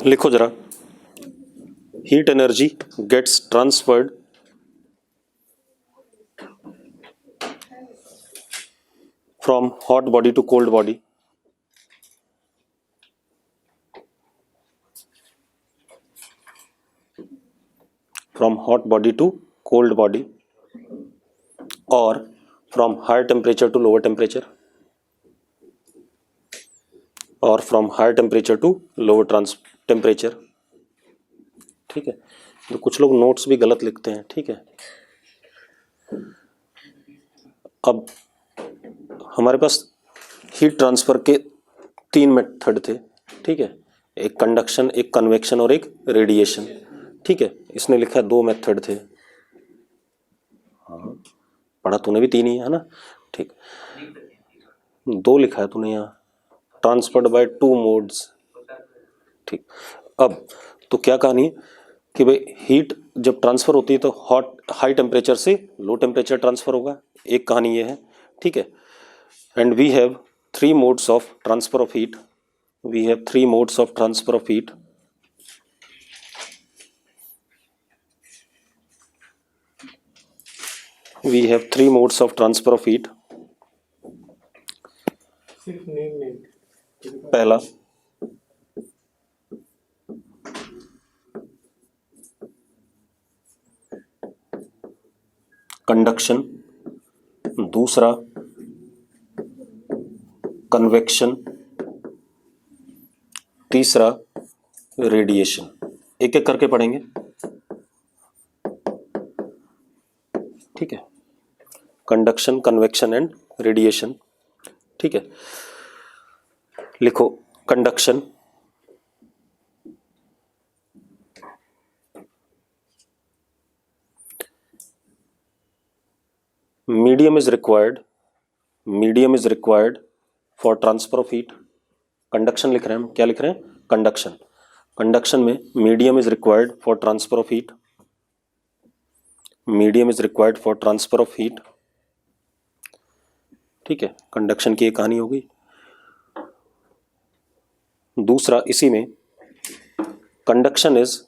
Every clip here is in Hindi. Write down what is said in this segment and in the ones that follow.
लिखो जरा, heat energy gets transferred from hot body to cold body from hot body to cold body or from higher temperature to lower temperature or from higher temperature to lower temperature। ठीक है, तो कुछ लोग नोट्स भी गलत लिखते हैं। ठीक है, अब हमारे पास हीट ट्रांसफर के 3 मेथड थे। ठीक है, एक कंडक्शन, एक कन्वेक्शन और एक रेडिएशन। ठीक है, इसने लिखा है 2 मेथड थे। हाँ, पढ़ा तूने भी 3 ही है ना। ठीक, 2 लिखा है तूने यहाँ, ट्रांसफर्ड बाय 2 मोड्स। ठीक, अब तो क्या कहानी है कि भाई हीट जब ट्रांसफर होती है तो हाई टेम्परेचर से लो टेम्परेचर ट्रांसफर होगा, एक कहानी ये है। ठीक है, and we have 3 modes of transfer of heat. We have 3 modes of transfer of heat. We have 3 modes of transfer of heat। पहला कंडक्शन, दूसरा कन्वेक्शन, तीसरा रेडिएशन। एक एक करके पढ़ेंगे। ठीक है, कंडक्शन, कन्वेक्शन एंड रेडिएशन। ठीक है, लिखो conduction, medium is required for transfer of heat. Conduction लिख रहे हैं हम, क्या लिख रहे हैं? कंडक्शन। कंडक्शन में medium is required for transfer of heat. Medium is required for transfer of heat. ठीक है, कंडक्शन की एक कहानी हो गई। दूसरा इसी में conduction is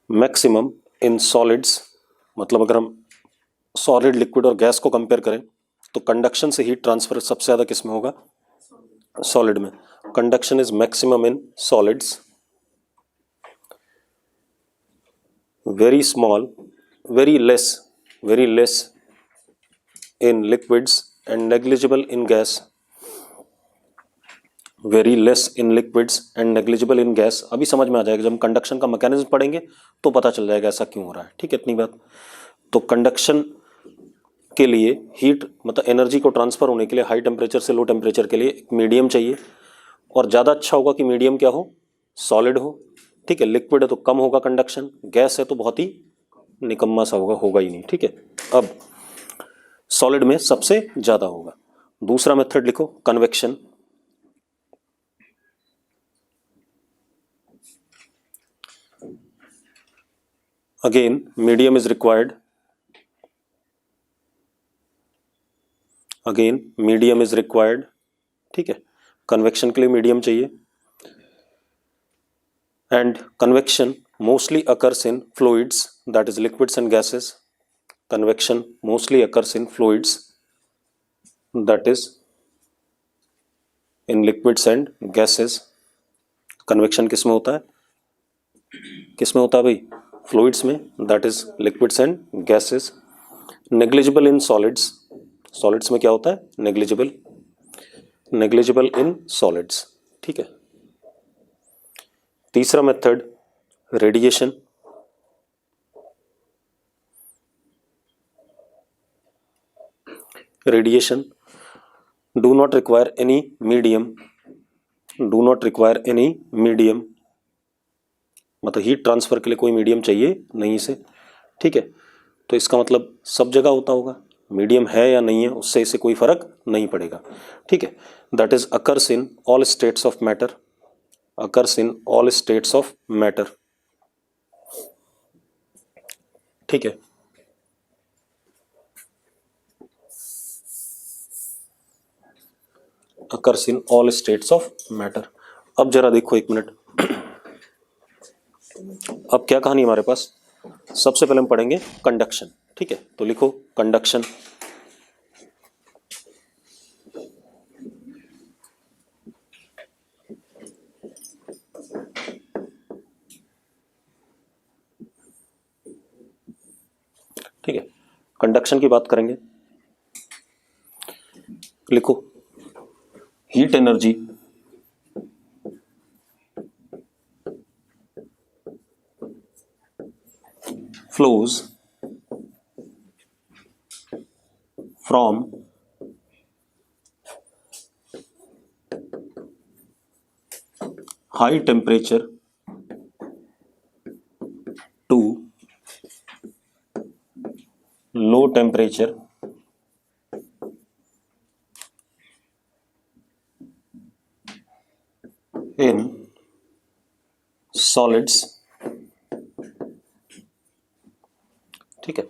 maximum in solids. मतलब अगर हम सॉलिड, लिक्विड और गैस को कंपेयर करें तो कंडक्शन से हीट ट्रांसफर सबसे ज्यादा किस में होगा? सॉलिड में। Conduction is maximum in solids, very small, very less in liquids and negligible in gas। very less in liquids and negligible in gas। अभी समझ में आ जाएगा, जब हम कंडक्शन का मैकेनिज्म पढ़ेंगे तो पता चल जाएगा ऐसा क्यों हो रहा है। ठीक है, इतनी बात। तो कंडक्शन के लिए हीट, मतलब एनर्जी को ट्रांसफर होने के लिए हाई टेम्परेचर से लो टेम्परेचर के लिए एक मीडियम चाहिए, और ज़्यादा अच्छा होगा कि मीडियम क्या हो? सॉलिड हो। ठीक है, लिक्विड है तो कम होगा कंडक्शन, गैस है तो बहुत ही निकम्मा सा होगा ही नहीं। ठीक है, अब सॉलिड में सबसे ज्यादा होगा। दूसरा मेथड लिखो, convection. Again medium is required, ठीक है, कन्वेक्शन के लिए मीडियम चाहिए। And convection mostly occurs in fluids, that is liquids and gases. Convection mostly occurs in fluids, that is in liquids and gases. Convection किस में होता है? भाई? फ्लूइड्स में, that is liquids and gases. Negligible in solids, solids में क्या होता है? Negligible in solids. ठीक है, तीसरा method radiation. Radiation do not require any medium, मतलब हीट ट्रांसफर के लिए कोई मीडियम चाहिए नहीं इसे। ठीक है, तो इसका मतलब सब जगह होता होगा, मीडियम है या नहीं है उससे इसे कोई फर्क नहीं पड़ेगा। ठीक है, that is occurs in all states of matter, ठीक है, occurs in all states of matter। अब जरा देखो एक मिनट, अब क्या कहानी हमारे पास, सबसे पहले हम पढ़ेंगे कंडक्शन, ठीक है। तो लिखो कंडक्शन। ठीक है, कंडक्शन की बात करेंगे। लिखो heat energy flows from high temperature to low temperature in solids। ठीक है,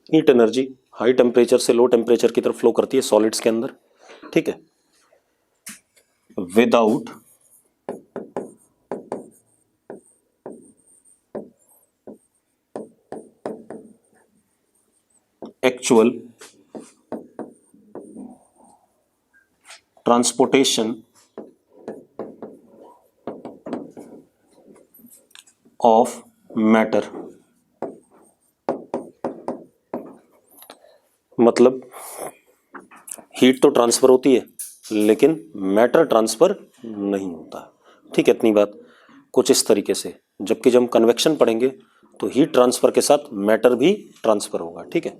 हीट एनर्जी हाई टेम्परेचर से लो टेम्परेचर की तरफ फ्लो करती है सॉलिड्स के अंदर, ठीक है, without actual transportation of matter. मतलब हीट तो ट्रांसफर होती है लेकिन मैटर ट्रांसफर नहीं होता, ठीक है। इतनी बात कुछ इस तरीके से, जबकि जब हम कन्वेक्शन पढ़ेंगे तो हीट ट्रांसफर के साथ मैटर भी ट्रांसफर होगा, ठीक है।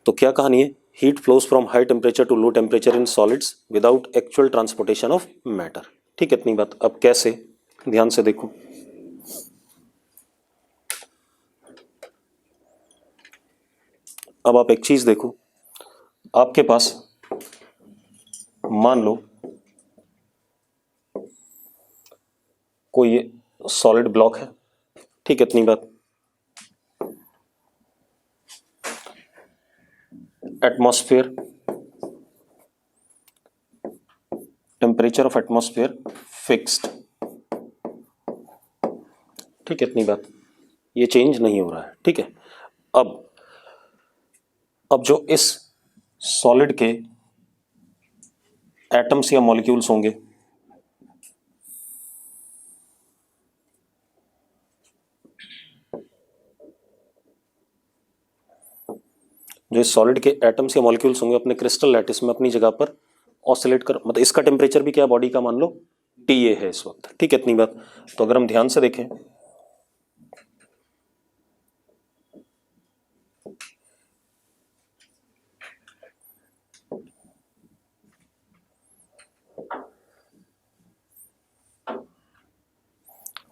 तो क्या कहानी है, heat flows from high temperature to low temperature in solids without actual transportation of matter, ठीक है। इतनी बात। अब कैसे, ध्यान से देखो। अब आप एक चीज देखो, आपके पास मान लो कोई ये सॉलिड ब्लॉक है, ठीक है। इतनी बात। Atmosphere, temperature of atmosphere fixed, ठीक है। इतनी बात, ये चेंज नहीं हो रहा है, ठीक है। अब जो इस सॉलिड के एटम्स या मॉलिक्यूल्स होंगे, जो इस सॉलिड के एटम्स या मॉलिक्यूल्स होंगे अपने क्रिस्टल लैटिस में अपनी जगह पर ऑसिलेट कर, मतलब इसका टेम्परेचर भी क्या बॉडी का मान लो TA है इस वक्त, ठीक है। इतनी बात। तो अगर हम ध्यान से देखें,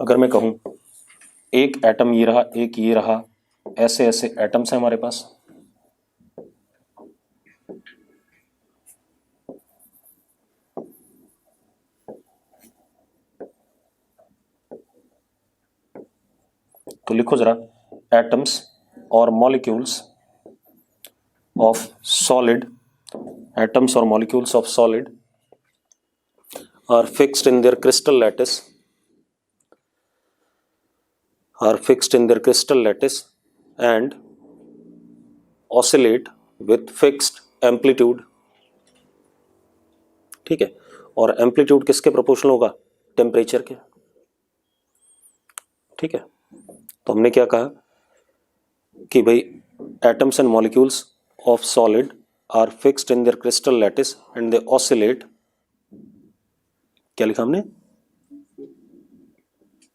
अगर मैं कहूं एक एटम ये रहा, एक ये रहा, ऐसे ऐसे एटम्स हैं हमारे पास, तो लिखो जरा, एटम्स और मॉलिक्यूल्स ऑफ सॉलिड, एटम्स और molecules of solid are fixed in their crystal lattice, are fixed in their crystal lattice and oscillate with fixed amplitude, ठीक है। और एम्पलीट्यूड किसके प्रोपोर्शनल होगा, टेम्परेचर के, ठीक है। तो हमने क्या कहा कि भाई atoms and molecules of solid are fixed in their crystal lattice and they oscillate, क्या लिखा हमने,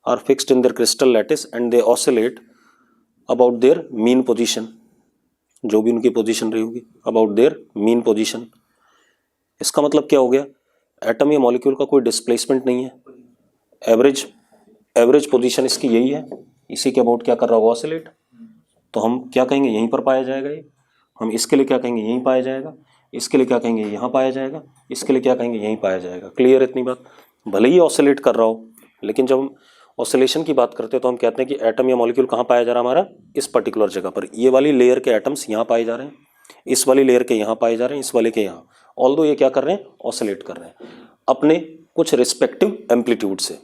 are fixed in their crystal lattice and they oscillate about their mean position, जो भी उनकी पोजीशन रही होगी, about their mean position। इसका मतलब क्या हो गया, एटम या मॉलिक्यूल का कोई डिस्प्लेसमेंट नहीं है, एवरेज पोजीशन इसकी यही है, इसी के अबाउट क्या कर रहा होगा, ऑसिलेट। तो हम क्या कहेंगे, यहीं पर पाया जाएगा ये। हम इसके लिए क्या कहेंगे, यहीं पाया जाएगा। इसके लिए क्या कहेंगे, यहाँ पाया जाएगा। इसके लिए क्या कहेंगे, यहीं पाया जाएगा। क्लियर इतनी बात। भले ही ऑसिलेट कर रहा हो, लेकिन जब हम ऑसिलेशन की बात करते हैं तो हम कहते हैं कि एटम या मॉलिक्यूल कहाँ पाया जा रहा है हमारा, इस पर्टिकुलर जगह पर। ये वाली लेयर के एटम्स यहाँ पाए जा रहे हैं, इस वाली लेयर के यहाँ पाए जा रहे हैं, इस वाले के यहाँ, ऑल्दो ये क्या कर रहे हैं, ऑसिलेट कर रहे हैं अपने कुछ रिस्पेक्टिव एम्पलीट्यूड से,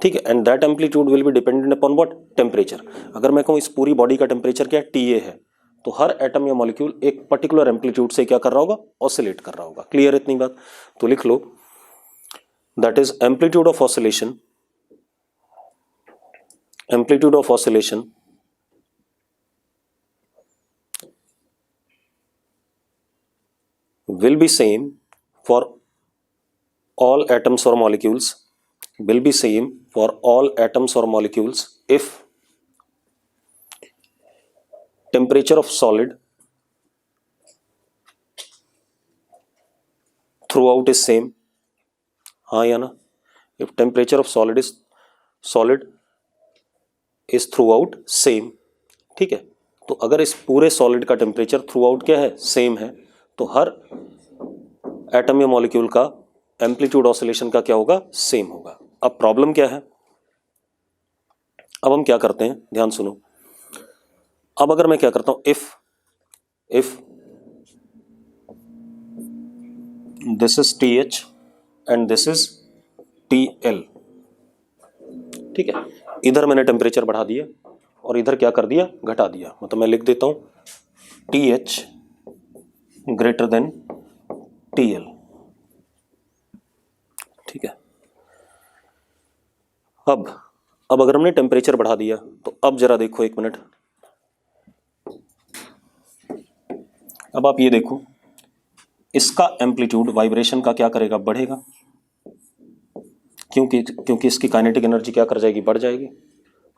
ठीक है। And that amplitude will be dependent upon what, temperature. अगर मैं कहूँ इस पूरी बॉडी का टेम्परेचर क्या है, TA है, तो हर एटम या मॉलिक्यूल एक पर्टिकुलर एम्पलीट्यूड से क्या कर रहा होगा, ऑसिलेट कर रहा होगा। क्लियर इतनी बात? तो लिख लो, that is amplitude of oscillation, amplitude of oscillation will be same for all atoms or molecules, will be same for all atoms or molecules if temperature of solid throughout is same, हाँ या ना? if temperature of solid is throughout same, ठीक है। तो अगर इस पूरे सॉलिड का टेम्परेचर थ्रू आउट क्या है, सेम है, तो हर एटम या मॉलिक्यूल का एम्पलीट्यूड ऑसिलेशन का क्या होगा, सेम होगा। अब प्रॉब्लम क्या है, अब हम क्या करते हैं, ध्यान सुनो। अब अगर मैं क्या करता हूं, if this is TH and this is TL, ठीक है, इधर मैंने टेम्परेचर बढ़ा दिया और इधर क्या कर दिया, घटा दिया। मतलब मैं लिख देता हूं TH ग्रेटर देन TL, ठीक है। अब अगर हमने टेम्परेचर बढ़ा दिया तो अब जरा देखो, एक मिनट, अब आप ये देखो, इसका एम्पलीट्यूड वाइब्रेशन का क्या करेगा, बढ़ेगा, क्योंकि इसकी काइनेटिक एनर्जी क्या कर जाएगी, बढ़ जाएगी,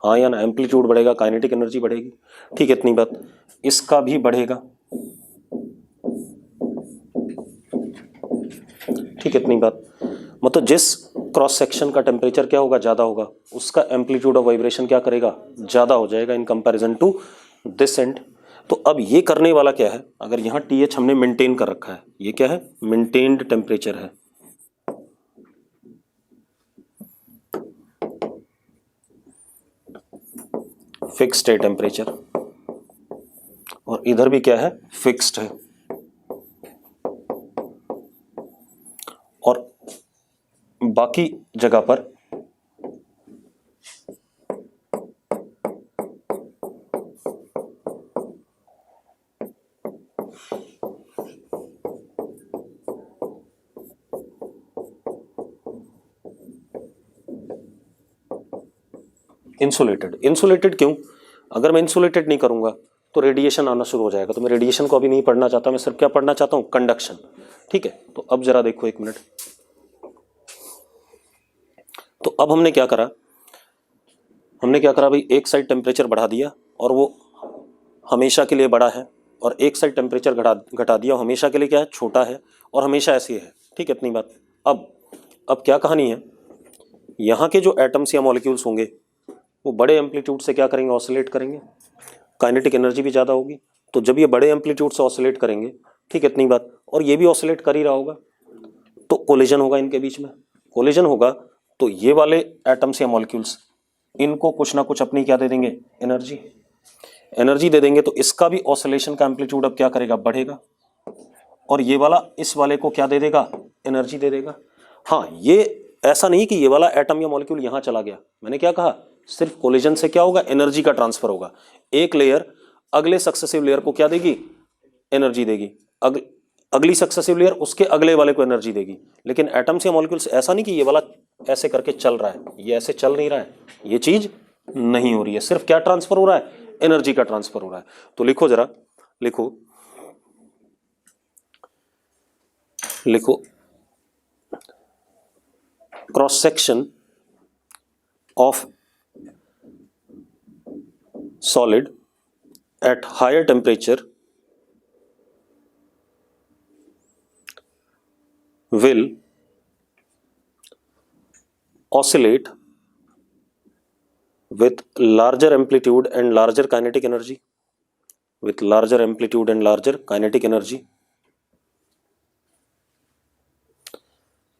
हाँ या ना? एम्पलीट्यूड बढ़ेगा, काइनेटिक एनर्जी बढ़ेगी, ठीक है, इतनी बात। इसका भी बढ़ेगा, ठीक है, इतनी बात। मतलब जिस क्रॉस सेक्शन का टेम्परेचर क्या होगा, ज्यादा होगा, उसका एम्पलीट्यूड ऑफ वाइब्रेशन क्या करेगा, ज्यादा हो जाएगा in comparison to this end. तो अब ये करने वाला क्या है, अगर यहाँ TH हमने मेंटेन कर रखा है, ये क्या है, मेंटेन्ड टेम्परेचर है, फिक्स्ड है टेम्परेचर, और इधर भी क्या है, फिक्स्ड है, और बाकी जगह पर इंसुलेटेड क्यों? अगर मैं इंसुलेटेड नहीं करूंगा तो रेडिएशन आना शुरू हो जाएगा, तो मैं रेडिएशन को अभी नहीं पढ़ना चाहता, मैं सिर्फ क्या पढ़ना चाहता हूं, कंडक्शन, ठीक है। तो अब जरा देखो, एक मिनट, तो अब हमने क्या करा भाई, एक साइड टेम्परेचर बढ़ा दिया और वो हमेशा के लिए बड़ा है, और एक साइड टेम्परेचर घटा दिया, हमेशा के लिए क्या है, छोटा है, और हमेशा ऐसी है, ठीक है, इतनी बात। अब क्या कहानी है, यहाँ के जो एटम्स या मॉलिक्यूल्स होंगे वो बड़े एम्पलीट्यूड से क्या करेंगे, ऑसिलेट करेंगे, काइनेटिक एनर्जी भी ज़्यादा होगी। तो जब ये बड़े एम्पलीट्यूड से ऑसिलेट करेंगे, ठीक है, इतनी बात, और ये भी ऑसिलेट कर ही रहा होगा, तो कोलिजन होगा इनके बीच में। कोलिजन होगा तो ये वाले एटम्स या मॉलिक्यूल्स, इनको कुछ ना कुछ अपनी क्या दे देंगे, एनर्जी दे देंगे, तो इसका भी ऑसिलेशन का एम्पलीट्यूड अब क्या करेगा, बढ़ेगा, और ये वाला इस वाले को क्या दे देगा, एनर्जी दे देगा। हाँ, ये ऐसा नहीं कि ये वाला एटम या मॉलिक्यूल यहां चला गया, मैंने क्या कहा, सिर्फ कोलिजन से क्या होगा, एनर्जी का ट्रांसफर होगा। एक लेयर अगले सक्सेसिव लेयर को क्या देगी, एनर्जी देगी, अगली सक्सेसिव लेयर उसके अगले वाले को एनर्जी देगी। लेकिन एटम्स या मॉलिक्यूल्स ऐसा नहीं कि ये वाला ऐसे करके चल रहा है, ये ऐसे चल नहीं रहा है, ये चीज नहीं हो रही है, सिर्फ क्या ट्रांसफर हो रहा है, एनर्जी का ट्रांसफर हो रहा है। तो लिखो जरा, लिखो cross section of solid at higher temperature will oscillate with larger amplitude and larger kinetic energy,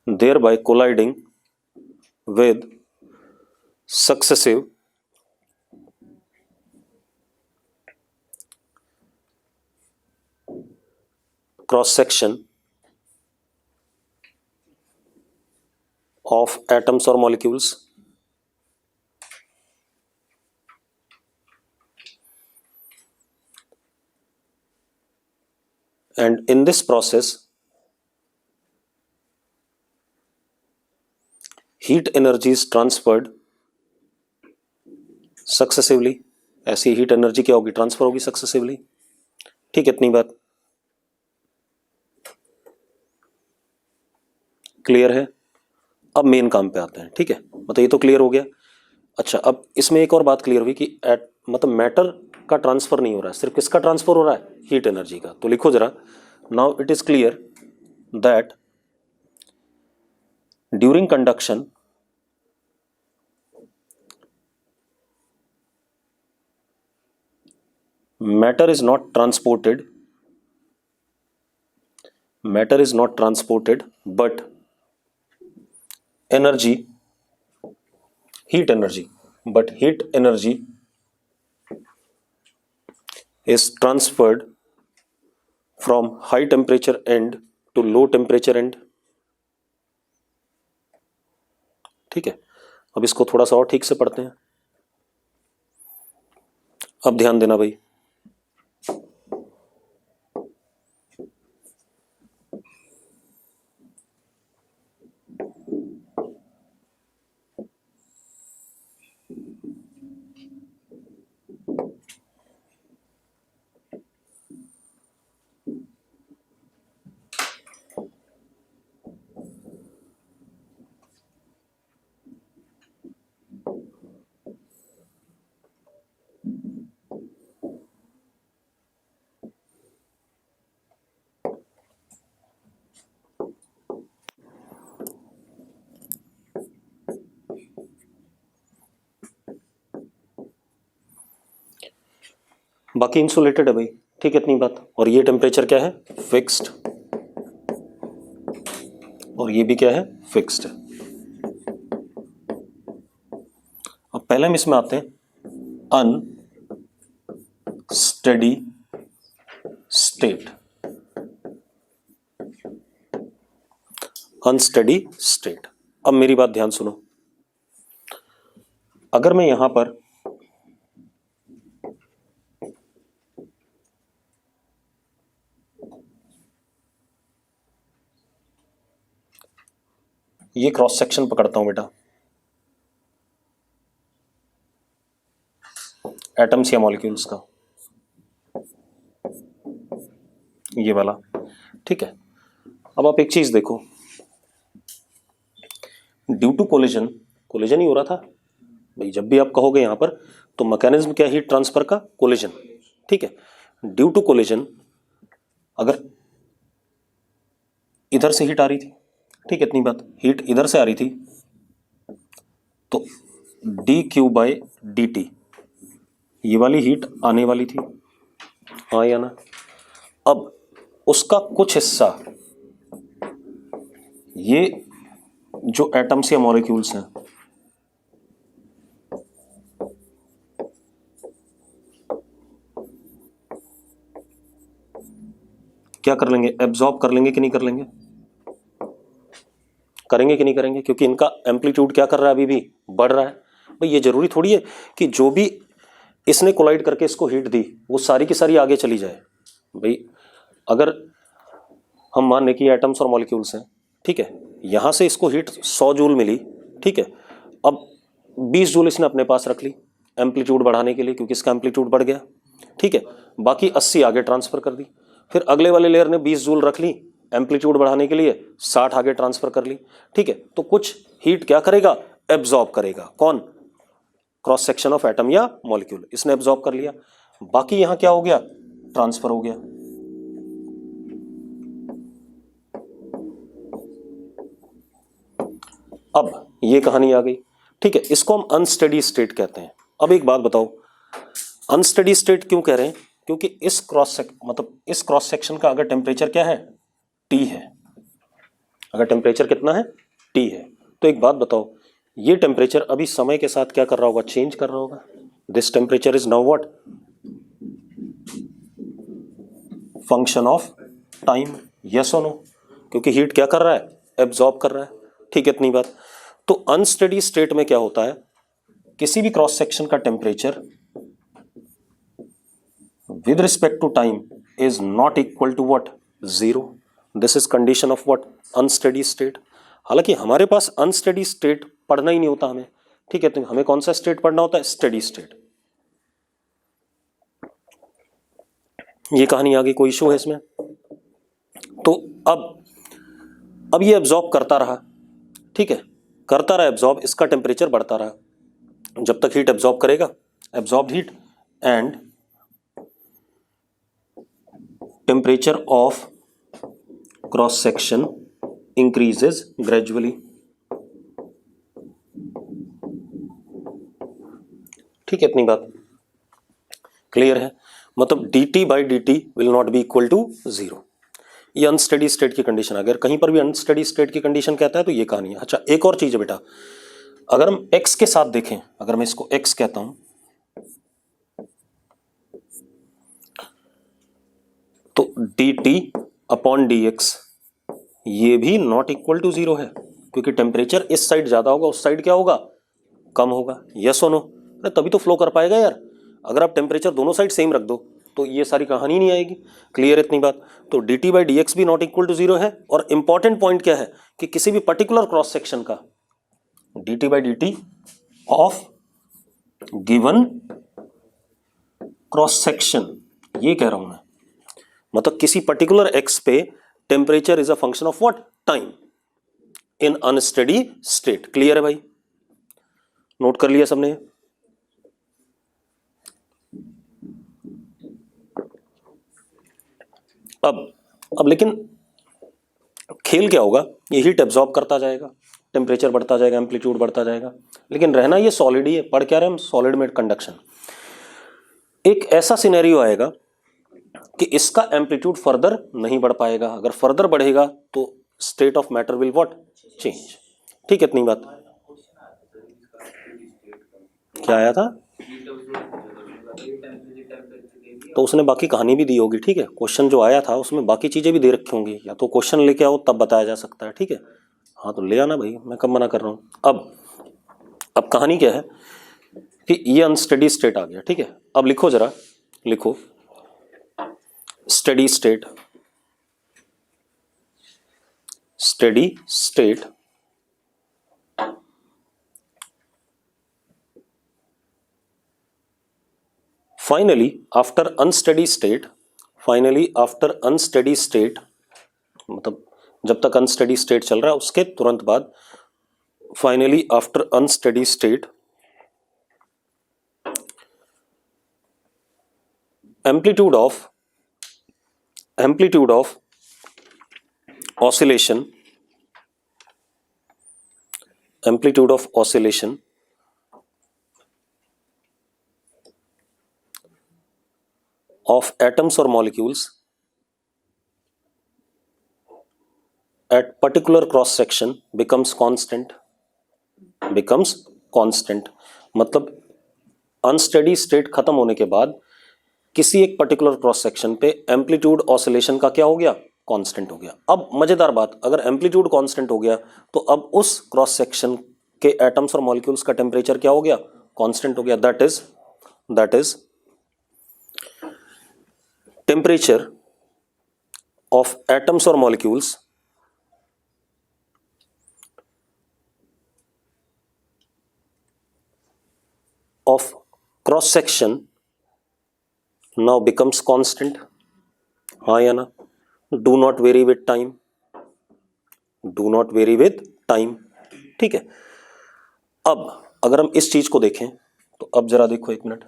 thereby colliding with successive cross section of atoms or molecules, and in this process heat energy is transferred successively. ऐसी हीट एनर्जी क्या होगी, ट्रांसफर होगी सक्सेसिवली. ठीक है, इतनी बात क्लियर है. अब मेन काम पे आते हैं. ठीक है, मतलब ये तो क्लियर हो गया. अच्छा, अब इसमें एक और बात क्लियर हुई कि मतलब मैटर का ट्रांसफर नहीं हो रहा है, सिर्फ किसका ट्रांसफर हो रहा है, हीट एनर्जी का. तो लिखो जरा, now it is clear that during conduction matter is not transported but heat energy is transferred from high temperature end to low temperature end. ठीक है, अब इसको थोड़ा सा और ठीक से पढ़ते हैं. अब ध्यान देना भाई, बाकी इंसुलेटेड है भाई. ठीक है, इतनी बात. और ये टेम्परेचर क्या है, फिक्स्ड, और ये भी क्या है, फिक्स्ड है. अब पहले हम इसमें आते हैं, अनस्टेडी स्टेट. Unsteady state. अब मेरी बात ध्यान सुनो. अगर मैं यहां पर ये क्रॉस सेक्शन पकड़ता हूं बेटा, एटम्स या मॉलिक्यूल्स का, ये वाला. ठीक है, अब आप एक चीज देखो, ड्यू टू कोलिजन ही हो रहा था भाई. जब भी आप कहोगे यहां पर तो मैकेनिज्म क्या, हीट ट्रांसफर का, कोलिजन. ठीक है, ड्यू टू कोलिजन अगर इधर से हीट आ रही थी, ठीक है, इतनी बात, हीट इधर से आ रही थी तो dQ/dt ये वाली हीट आने वाली थी, हाँ या ना. अब उसका कुछ हिस्सा ये जो एटम्स या मॉलिक्यूल्स हैं क्या कर लेंगे, एब्जॉर्ब कर लेंगे कि नहीं कर लेंगे, करेंगे कि नहीं करेंगे, क्योंकि इनका एम्पलीट्यूड क्या कर रहा है, अभी भी बढ़ रहा है. भाई ये जरूरी थोड़ी है कि जो भी इसने कोलाइड करके इसको हीट दी वो सारी की सारी आगे चली जाए. भाई अगर हम मान लें कि एटम्स और मॉलिक्यूल्स हैं, ठीक है, यहां से इसको हीट 100 जूल मिली, ठीक है, अब 20 जूल इसने अपने पास रख ली एम्पलीट्यूड बढ़ाने के लिए, क्योंकि इसका एम्पलीट्यूड बढ़ गया. ठीक है, बाकी 80 आगे ट्रांसफर कर दी. फिर अगले वाले लेयर ने 20 जूल रख ली एम्पलीट्यूड बढ़ाने के लिए, 60 आगे ट्रांसफर कर ली. ठीक है, तो कुछ हीट क्या करेगा, एब्जॉर्ब करेगा. कौन, क्रॉस सेक्शन ऑफ एटम या मॉलिक्यूल, इसने एब्जॉर्ब कर लिया. बाकी यहां क्या हो गया, ट्रांसफर हो गया. अब ये कहानी आ गई. ठीक है, इसको हम अनस्टेडी स्टेट कहते हैं. अब एक बात बताओ, अनस्टेडी स्टेट क्यों कह रहे हैं, क्योंकि इस क्रॉस सेक्शन का अगर टेम्परेचर क्या है, T है, अगर टेम्परेचर कितना है, T है, तो एक बात बताओ, ये टेम्परेचर अभी समय के साथ क्या कर रहा होगा, चेंज कर रहा होगा. This temperature is now what, function of time. Yes और नो, क्योंकि हीट क्या कर रहा है, एब्जॉर्ब कर रहा है. ठीक है, इतनी बात। तो अनस्टेडी स्टेट में क्या होता है, किसी भी क्रॉस सेक्शन का temperature with respect to time is not equal to what, zero. This is condition of what, unsteady state. हालांकि हमारे पास अनस्टेडी स्टेट पढ़ना ही नहीं होता हमें, ठीक है, तो हमें कौन सा स्टेट पढ़ना होता है, स्टेडी स्टेट। ये कहानी आगे, कोई इशू है इसमें? तो अब ये एब्जॉर्ब करता रहा, ठीक है, करता रहा एब्जॉर्ब, इसका टेम्परेचर बढ़ता रहा जब तक हीट एब्जॉर्ब करेगा, absorb heat, and temperature of cross section increases gradually. ठीक है, इतनी बात क्लियर है? मतलब dt by dt will not be equal to 0। ये अनस्टेडी स्टेट की कंडीशन, अगर कहीं पर भी अनस्टेडी स्टेट की कंडीशन कहता है तो ये कहानी है। अच्छा, एक और चीज है बेटा, अगर हम x के साथ देखें, अगर मैं इसको x कहता हूं तो dt अपॉन dx ये भी नॉट इक्वल टू 0 है, क्योंकि टेम्परेचर इस साइड ज्यादा होगा, उस साइड क्या होगा, कम होगा। यस और नो? अरे तभी तो फ्लो कर पाएगा यार। अगर आप टेम्परेचर दोनों साइड सेम रख दो तो ये सारी कहानी नहीं आएगी। क्लियर इतनी बात? तो dt बाई डी एक्स भी नॉट इक्वल टू 0 है। और इंपॉर्टेंट पॉइंट क्या है कि किसी भी पर्टिकुलर क्रॉस सेक्शन का dt by D T of given cross section, ये कह रहा हूं मैं, मतलब किसी पर्टिकुलर एक्स पे temperature is a function of what, time in unsteady state. Clear है भाई? नोट कर लिया सबने? अब लेकिन खेल क्या होगा, ये हीट एब्जॉर्ब करता जाएगा, टेम्परेचर बढ़ता जाएगा, एम्पलीट्यूड बढ़ता जाएगा, लेकिन रहना ये सॉलिड ही है। पढ़ क्या रहे हम, सॉलिड में कंडक्शन। एक ऐसा सिनेरियो आएगा कि इसका एम्पलीट्यूड फर्दर नहीं बढ़ पाएगा, अगर फर्दर बढ़ेगा तो state of matter will what, change. ठीक है, इतनी बात। क्या आया था? तो उसने बाकी कहानी भी दी होगी, ठीक है, क्वेश्चन जो आया था उसमें बाकी चीजें भी दे रखी होंगी, या तो क्वेश्चन लेके आओ तब बताया जा सकता है, ठीक है। हाँ तो ले आना भाई, मैं कब मना कर रहा हूँ। अब कहानी क्या है कि ये अनस्टेडी स्टेट आ गया, ठीक है। अब लिखो जरा, लिखो steady state, steady state finally after unsteady state, finally after unsteady state, मतलब जब तक अनस्टेडी स्टेट चल रहा है उसके तुरंत बाद, finally after unsteady state, amplitude of oscillation, amplitude of oscillation of atoms or molecules at particular cross section becomes constant, मतलब अनस्टेडी स्टेट खत्म होने के बाद किसी एक पर्टिकुलर क्रॉस सेक्शन पे एम्पलीट्यूड ऑसिलेशन का क्या हो गया, कांस्टेंट हो गया। अब मजेदार बात, अगर एम्पलीट्यूड कांस्टेंट हो गया तो अब उस क्रॉस सेक्शन के एटम्स और मॉलिक्यूल्स का टेम्परेचर क्या हो गया, कांस्टेंट हो गया। That is temperature of atoms or molecules of cross section now becomes constant। हाँ या ना? do not vary with time, do not vary with time। ठीक है। अब अगर हम इस चीज को देखें तो अब जरा देखो, एक मिनट,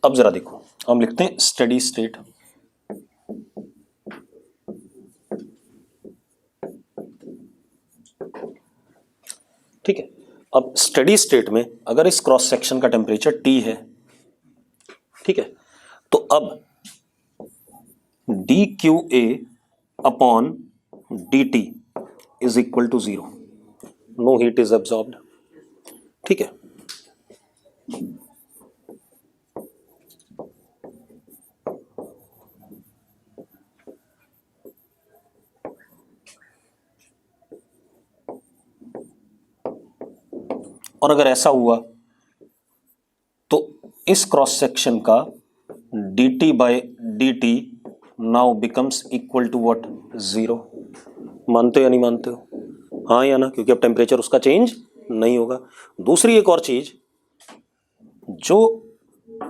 अब जरा देखो, हम लिखते हैं स्टेडी स्टेट, ठीक है। अब स्टेडी स्टेट में अगर इस क्रॉस सेक्शन का टेम्परेचर T है, ठीक है, तो अब dQA upon dt is equal to 0, no heat is absorbed, ठीक है। और अगर ऐसा हुआ तो इस क्रॉस सेक्शन का dt by dt now becomes equal to what, 0। मानते हो या नहीं मानते हो? हाँ या ना, क्योंकि अब टेम्परेचर उसका चेंज नहीं होगा। दूसरी एक और चीज, जो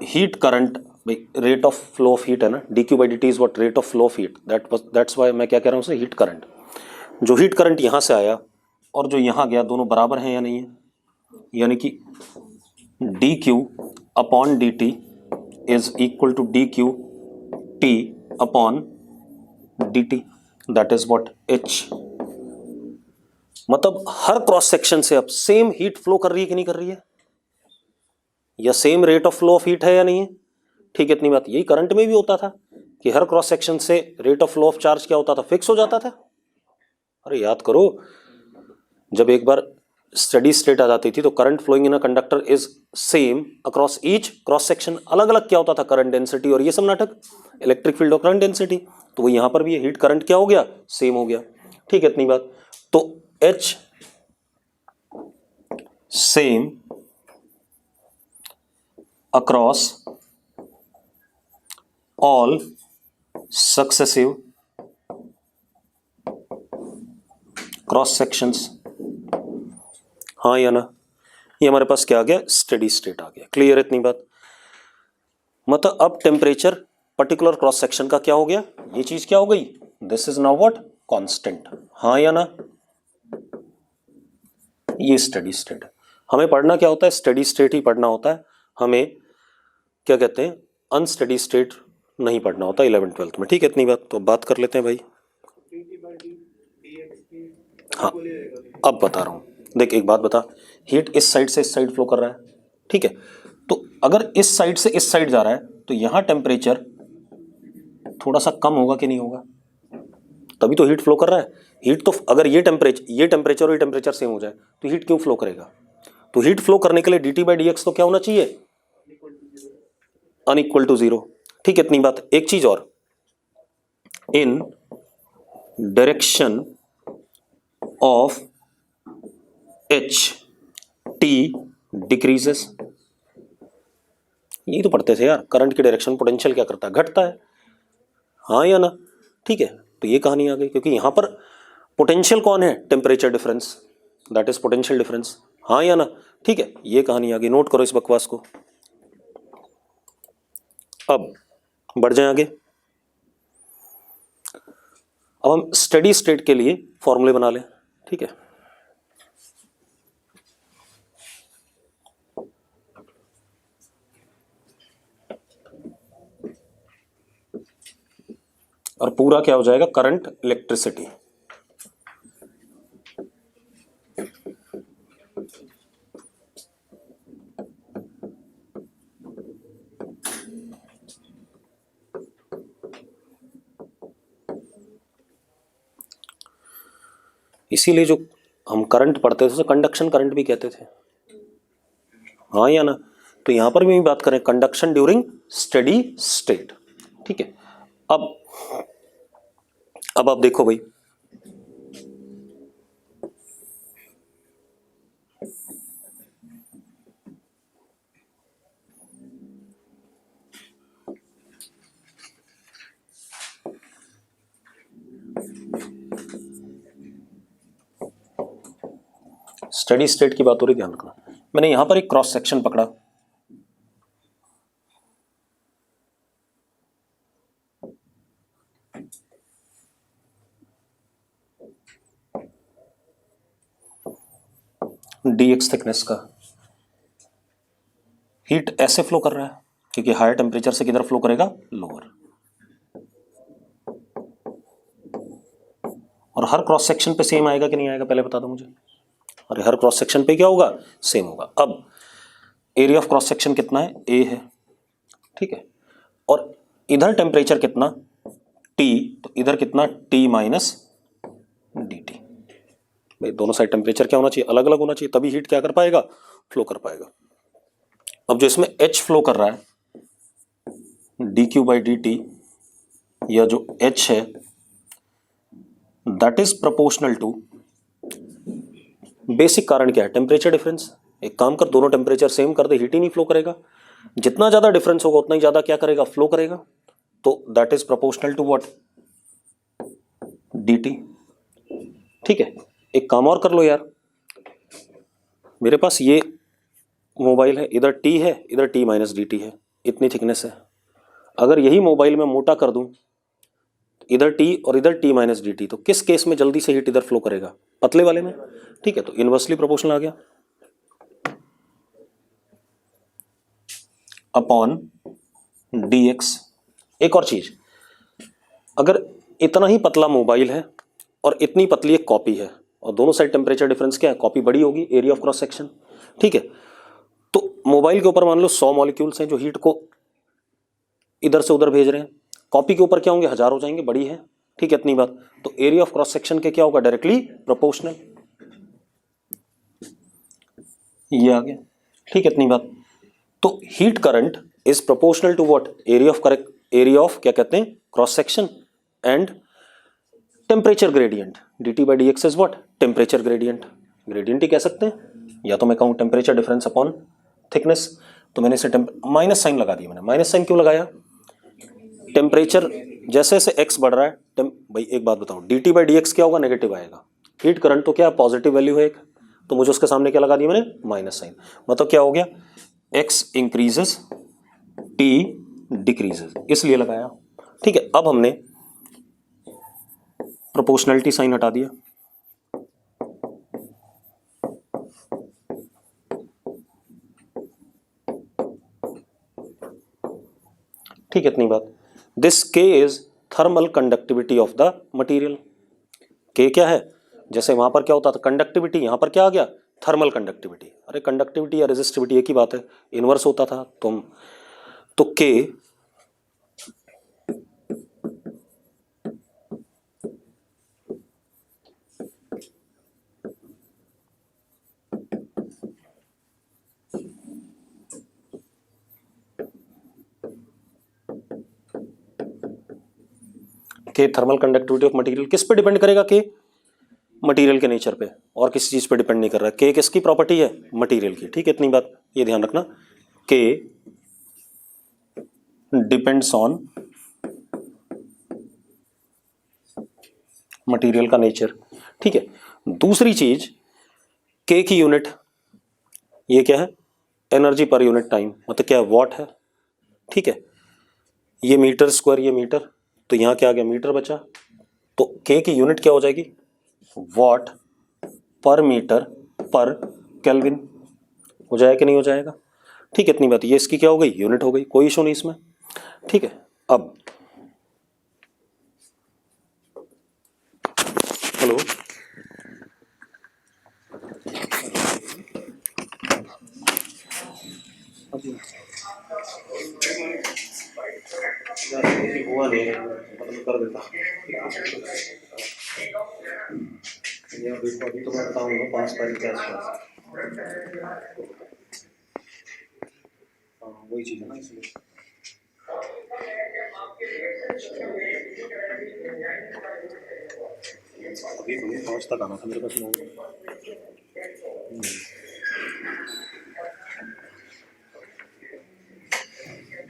heat current, rate of flow of heat है ना, dq by dt is what, rate of flow of heat, that's why मैं क्या कह रहा हूँ उसे, हीट करंट। जो हीट करंट यहां से आया और जो यहां गया, दोनों बराबर हैं या नहीं है? यानी कि dq upon dt is equal to dq t upon dt, that is what, h। मतलब हर क्रॉस सेक्शन से अब सेम हीट फ्लो कर रही है कि नहीं कर रही है, या same rate of flow of heat है या नहीं है? ठीक है, इतनी बात। यही करंट में भी होता था कि हर क्रॉस सेक्शन से rate of flow of charge क्या होता था, फिक्स हो जाता था। अरे याद करो, जब एक बार स्टेडी स्टेट आ जाती थी तो current flowing in a conductor is same across each cross section. अलग अलग क्या होता था, करंट डेंसिटी और ये सब नाटक, इलेक्ट्रिक फील्ड और करंट डेंसिटी। तो वो यहां पर भी हीट करंट क्या हो गया, सेम हो गया। ठीक है, इतनी बात। तो H same across all successive cross sections, हाँ या ना? ये हमारे पास क्या आ गया, स्टेडी स्टेट आ गया। क्लियर इतनी बात? मतलब अब टेम्परेचर पर्टिकुलर क्रॉस सेक्शन का क्या हो गया, ये चीज क्या हो गई, this is now what, constant. हाँ या ना? ये स्टेडी स्टेट है। हमें पढ़ना क्या होता है, स्टेडी स्टेट ही पढ़ना होता है। हमें क्या कहते हैं, अनस्टेडी स्टेट नहीं पढ़ना होता 11th-12th में। ठीक है, इतनी बात। तो बात कर लेते हैं भाई। हाँ, अब बता रहा हूं, देख एक बात बता, हीट इस साइड से इस साइड फ्लो कर रहा है, ठीक है? तो अगर इस साइड से इस साइड जा रहा है तो यहां टेम्परेचर थोड़ा सा कम होगा कि नहीं होगा? तभी तो हीट फ्लो कर रहा है। हीट तो अगर ये टेम्परेचर और ये टेम्परेचर सेम हो जाए तो हीट क्यों फ्लो करेगा? तो हीट फ्लो करने के लिए dt बाई dx तो क्या होना चाहिए, अनइक्वल टू 0। ठीक है, इतनी बात। एक चीज और, इन direction of h t decreases. यही तो पढ़ते थे यार, करंट की डायरेक्शन पोटेंशियल क्या करता है, घटता है। हाँ या ना? ठीक है, तो ये कहानी आ गई, क्योंकि यहां पर पोटेंशियल कौन है, temperature difference, that is potential difference. हाँ या ना? ठीक है, ये कहानी आ गई। नोट करो इस बकवास को। अब बढ़ जाए आगे। अब हम स्टेडी स्टेट के लिए फॉर्मूले बना लें। ठीक है, और पूरा क्या हो जाएगा, करंट इलेक्ट्रिसिटी। इसीलिए जो हम करंट पढ़ते थे उसे कंडक्शन करंट भी कहते थे। हाँ या ना? तो यहां पर भी बात करें कंडक्शन ड्यूरिंग स्टेडी स्टेट। ठीक है, अब आप देखो भाई, स्टेडी स्टेट की बात हो रही, ध्यान रखना। मैंने यहां पर एक क्रॉस सेक्शन पकड़ा, dx थिकनेस का। हीट ऐसे फ्लो कर रहा है क्योंकि हायर टेम्परेचर से किधर फ्लो करेगा, लोअर। और हर क्रॉस सेक्शन पे सेम आएगा कि नहीं आएगा, पहले बता दो मुझे। अरे हर क्रॉस सेक्शन पे क्या होगा, सेम होगा। अब एरिया ऑफ क्रॉस सेक्शन कितना है, a है, ठीक है? और इधर टेम्परेचर कितना, T, तो इधर कितना, T माइनस dt। भाई दोनों साइड टेम्परेचर क्या होना चाहिए, अलग अलग होना चाहिए, तभी हीट क्या कर पाएगा, फ्लो कर पाएगा। अब जो इसमें H फ्लो कर रहा है dq बाई dt, या जो H है that is proportional to, basic कारण क्या है, टेम्परेचर डिफरेंस। एक काम कर, दोनों टेम्परेचर सेम कर दे, हीट ही नहीं फ्लो करेगा। जितना ज़्यादा डिफरेंस होगा उतना ही ज़्यादा क्या करेगा, फ्लो करेगा। तो that is proportional to what, dt। ठीक है, एक काम और कर लो यार, मेरे पास ये मोबाइल है, इधर t है, इधर t माइनस dt है, इतनी थिकनेस है। अगर यही मोबाइल मैं मोटा कर दूं, इधर t और इधर t माइनस dt, तो किस केस में जल्दी से हीट इधर फ्लो करेगा, पतले वाले में। ठीक है, तो इनवर्सली प्रोपोर्शनल आ गया अपॉन dx। एक और चीज, अगर इतना ही पतला मोबाइल है और इतनी पतली एक कॉपी है और दोनों साइड टेम्परेचर डिफरेंस क्या है, कॉपी बड़ी होगी, एरिया ऑफ क्रॉस सेक्शन। ठीक है, तो मोबाइल के ऊपर मान लो 100 मॉलिक्यूल्स हैं जो हीट को इधर से उधर भेज रहे हैं, कॉपी के ऊपर क्या होंगे, 1000 हो जाएंगे, बड़ी है। ठीक है, इतनी बात। तो एरिया ऑफ क्रॉस सेक्शन के क्या होगा, डायरेक्टली प्रोपोर्शनल, ये आ गया। ठीक है, इतनी बात। तो heat current is proportional to what, area of क्या कहते हैं, cross section and temperature gradient. dt by dx is what, temperature gradient. Gradient ही कह सकते हैं, या तो मैं कहूँ टेम्परेचर डिफरेंस अपॉन थिकनेस। तो मैंने इसे माइनस साइन लगा दिया। मैंने माइनस साइन क्यों लगाया, टेम्परेचर जैसे जैसे x बढ़ रहा है, भाई एक बात बताओ, dt बाई डी क्या होगा, नेगेटिव आएगा। हीट करंट तो क्या है, पॉजिटिव वैल्यू है एक, तो मुझे उसके सामने क्या लगा दिया मैंने, माइनस साइन। मतलब क्या हो गया, x इंक्रीजेस t डिक्रीजेस, इसलिए लगाया। ठीक है, अब हमने प्रोपोर्शनलिटी साइन हटा दिया। ठीक है, इतनी बात। This k is thermal conductivity of the material. k क्या है, जैसे वहां पर क्या होता था कंडक्टिविटी, यहां पर क्या आ गया, थर्मल कंडक्टिविटी। अरे कंडक्टिविटी या रेजिस्टिविटी एक ही बात है, इनवर्स होता था तुम। तो k thermal conductivity of material किस पे डिपेंड करेगा, के मटेरियल के नेचर पे, और किसी चीज पे डिपेंड नहीं कर रहा। के किसकी प्रॉपर्टी है, मटेरियल की। ठीक है, इतनी बात, ये ध्यान रखना, के डिपेंड्स ऑन मटेरियल का नेचर। ठीक है, दूसरी चीज, के की यूनिट ये क्या है, एनर्जी पर यूनिट टाइम, मतलब क्या है, वॉट है। ठीक है, ये मीटर स्क्वायर, ये मीटर, तो यहां क्या आ गया, मीटर बचा। तो के की यूनिट क्या हो जाएगी, वॉट पर मीटर पर केल्विन, हो जाएगा कि नहीं हो जाएगा। ठीक है, इतनी बात, ये इसकी क्या हो गई, यूनिट हो गई, कोई इशू नहीं इसमें। ठीक है, अब हेलो, हुआ नहीं कर देता, अभी तो मैं बताऊंगा 5 तारीख के आसपास। वही चीज है ना, इसलिए अभी तो 5 तक आना था मेरे पास।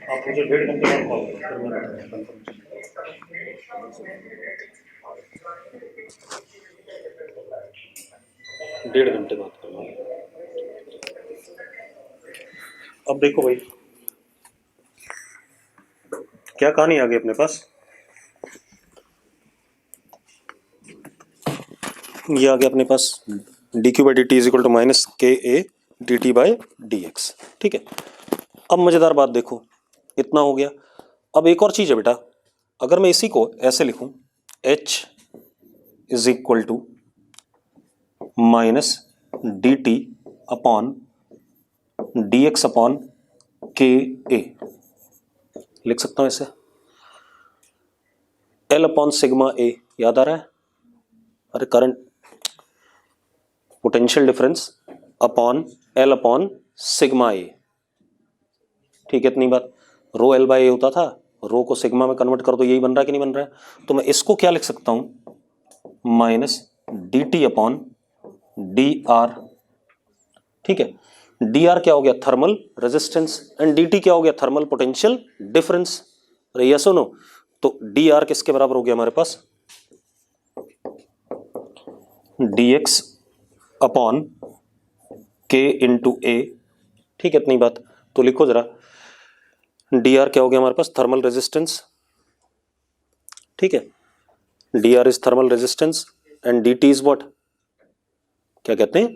आप मुझे 1.5 घंटे बाद कॉल करो, फिर मैं बताऊंगा। 1.5 घंटे बाद करो। अब देखो भाई, क्या कहानी आ गई अपने पास, ये आ गया अपने पास D Q by D T is equal to minus K A D T by D X. ठीक है, अब मजेदार बात देखो, इतना हो गया। अब एक और चीज है बेटा, अगर मैं इसी को ऐसे लिखूं, h is equal to minus D T upon D X upon K A, लिख सकता हूं ऐसे, एल अपॉन सिग्मा ए, याद आ रहा है, अरे current potential difference upon L upon sigma A. ठीक है, इतनी बात। रो एल बाई ए होता था, रो को सिग्मा में कन्वर्ट कर दो, यही बन रहा है कि नहीं बन रहा है। तो मैं इसको क्या लिख सकता हूं, minus D T upon D R. ठीक है। डी आर क्या हो गया, thermal resistance, and D T क्या हो गया, थर्मल पोटेंशियल डिफरेंस। ये सुनो, तो डी आर किसके बराबर हो गया हमारे पास, डी एक्स अपॉन के इंटू ए, ठीक है इतनी बात। तो लिखो जरा, डी आर क्या हो गया हमारे पास, थर्मल रेजिस्टेंस, ठीक है, D R is thermal resistance and D T is what, क्या कहते हैं,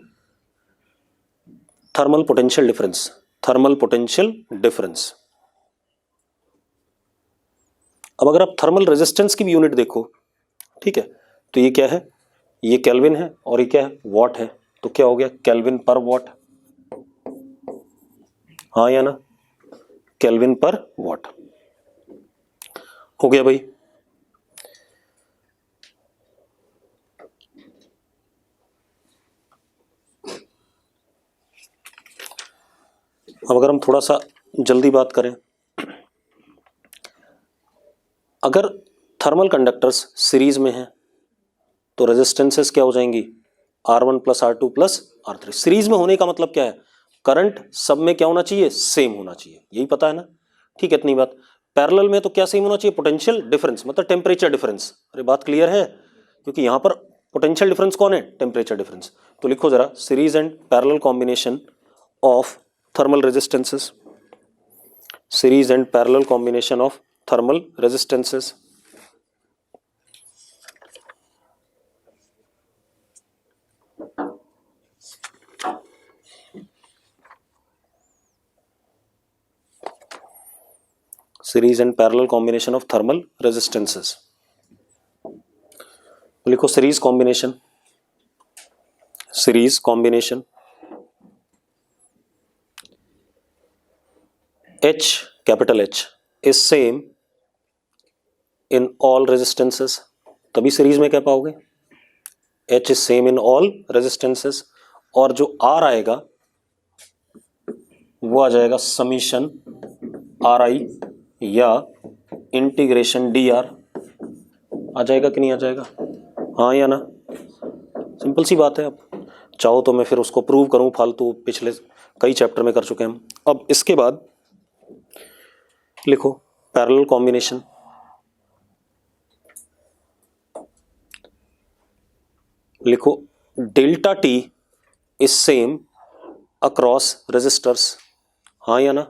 thermal potential difference, thermal potential difference. अब अगर आप थर्मल रेजिस्टेंस की भी यूनिट देखो, ठीक है, तो ये क्या है, ये केल्विन है और ये क्या है, वॉट है। तो क्या हो गया, केल्विन पर वॉट, हाँ या ना, केल्विन पर वॉट हो गया भाई। अब अगर हम थोड़ा सा जल्दी बात करें, अगर थर्मल कंडक्टर्स सीरीज में हैं तो रेजिस्टेंसेस क्या हो जाएंगी, R1 plus R2 plus R3। Series में होने का मतलब क्या है, करंट सब में क्या होना चाहिए, सेम होना चाहिए, यही पता है ना, ठीक है इतनी बात। पैरेलल में तो क्या सेम होना चाहिए, पोटेंशियल डिफरेंस, मतलब टेम्परेचर डिफरेंस। अरे बात क्लियर है, क्योंकि यहां पर पोटेंशियल डिफरेंस कौन है, टेम्परेचर डिफरेंस। तो लिखो जरा, series and parallel combination of thermal resistances, series and parallel combination of thermal resistances. Series and parallel combination of thermal resistances. लिखो series combination, series combination H, capital H is same in all resistances, तभी सीरीज में कह पाओगे, H is same in all resistances. और जो R आएगा वो आ जाएगा समीशन RI या इंटीग्रेशन DR, आ जाएगा कि नहीं आ जाएगा, हाँ या ना, सिंपल सी बात है। अब चाहो तो मैं फिर उसको प्रूव करूं फालतू, पिछले कई चैप्टर में कर चुके हैं हम। अब इसके बाद लिखो पैरेलल कॉम्बिनेशन, लिखो delta T is same across resistors, हाँ या ना,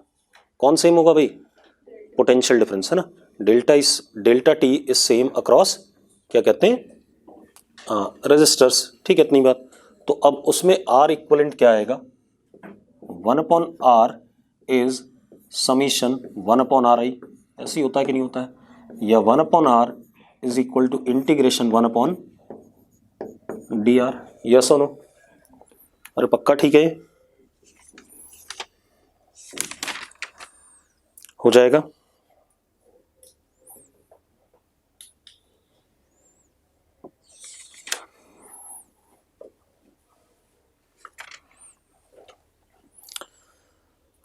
कौन सेम होगा भाई, पोटेंशियल डिफरेंस है ना, delta T is same across क्या कहते हैं, रेजिस्टर्स, ठीक है इतनी बात। तो अब उसमें आर इक्वलेंट क्या आएगा, 1/r इज समीशन 1/ri, ऐसे ही होता है कि नहीं होता है, या 1/r is equal to integration 1/dr, yes और नो, अरे पक्का ठीक है, हो जाएगा।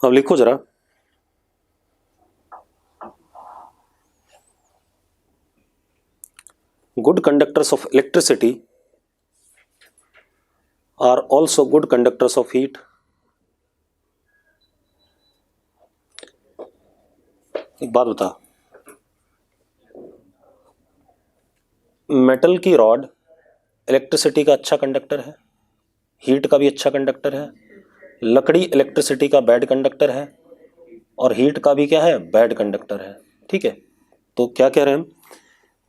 अब लिखो जरा, good conductors of electricity are also good conductors of heat। एक बात बता, मेटल की रॉड इलेक्ट्रिसिटी का अच्छा कंडक्टर है, हीट का भी अच्छा कंडक्टर है, लकड़ी इलेक्ट्रिसिटी का बैड कंडक्टर है, और हीट का भी क्या है, बैड कंडक्टर है, ठीक है। तो क्या कह रहे हैं हम,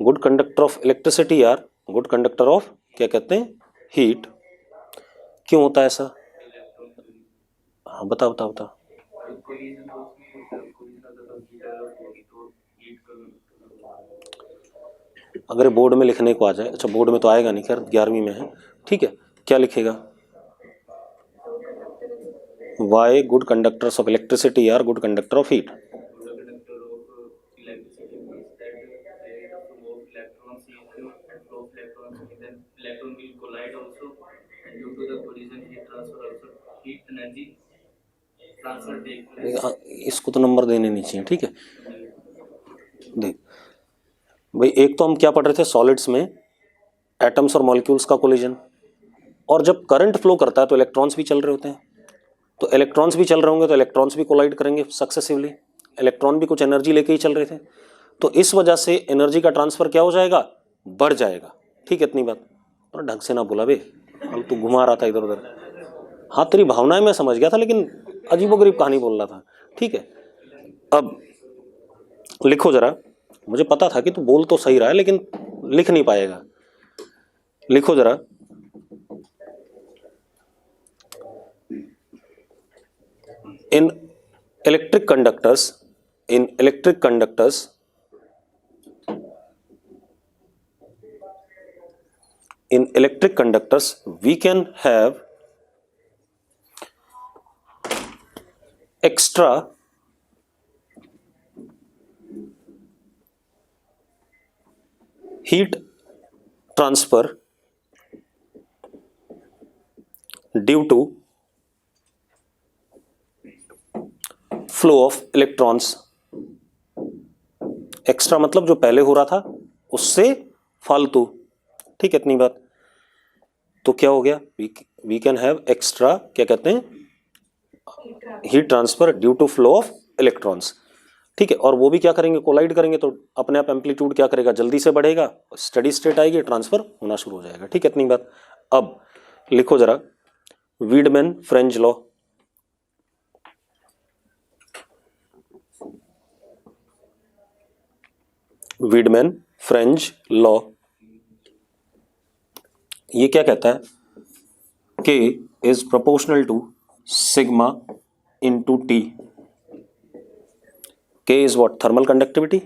गुड कंडक्टर ऑफ इलेक्ट्रिसिटी यार, गुड कंडक्टर ऑफ क्या कहते हैं, हीट। क्यों होता है ऐसा, हाँ बता बता बता। अगर बोर्ड में लिखने को आ जाए, अच्छा बोर्ड में तो आएगा नहीं, खैर 11वीं में है, ठीक है, क्या लिखेगा, why good conductors of electricity are good conductor of heat. इसको तो नंबर देने नहीं चाहिए, ठीक है। देख भाई, एक तो हम क्या पढ़ रहे थे, सॉलिड्स में एटम्स और मॉलिक्यूल्स का कोलिजन, और जब करंट फ्लो करता है तो इलेक्ट्रॉन्स भी चल रहे होते हैं, तो इलेक्ट्रॉन्स भी चल रहे होंगे तो इलेक्ट्रॉन्स भी कोलाइड करेंगे सक्सेसिवली, इलेक्ट्रॉन भी कुछ एनर्जी लेके ही चल रहे थे, तो इस वजह से एनर्जी का ट्रांसफर क्या हो जाएगा, बढ़ जाएगा। ठीक है, इतनी बात। और ढंग से ना बोला बे, हम तो घुमा रहा था इधर उधर। हाँ तेरी भावनाएं मैं समझ गया था, लेकिन अजीबोगरीब कहानी बोल रहा था। ठीक है, अब लिखो जरा, मुझे पता था कि तू बोल तो सही रहा है लेकिन लिख नहीं पाएगा। लिखो जरा, इन electric conductors, in electric conductors, in electric conductors we can have extra heat transfer due to flow of electrons। Extra मतलब जो पहले हो रहा था उससे फालतू। ठीक है, इतनी बात। तो क्या हो गया, वी कैन हैव एक्स्ट्रा, क्या कहते हैं, heat transfer due to flow of electrons. ठीक है, और वो भी क्या करेंगे, कोलाइड करेंगे, तो अपने आप एम्पलीट्यूड क्या करेगा, जल्दी से बढ़ेगा, स्टडी स्टेट आएगी, ट्रांसफर होना शुरू हो जाएगा। ठीक है, इतनी बात। अब लिखो जरा, वीडमैन फ्रेंच लॉ। वीडमैन फ्रेंच लॉ ये क्या कहता है, K is proportional to sigma into T। K is what, thermal conductivity,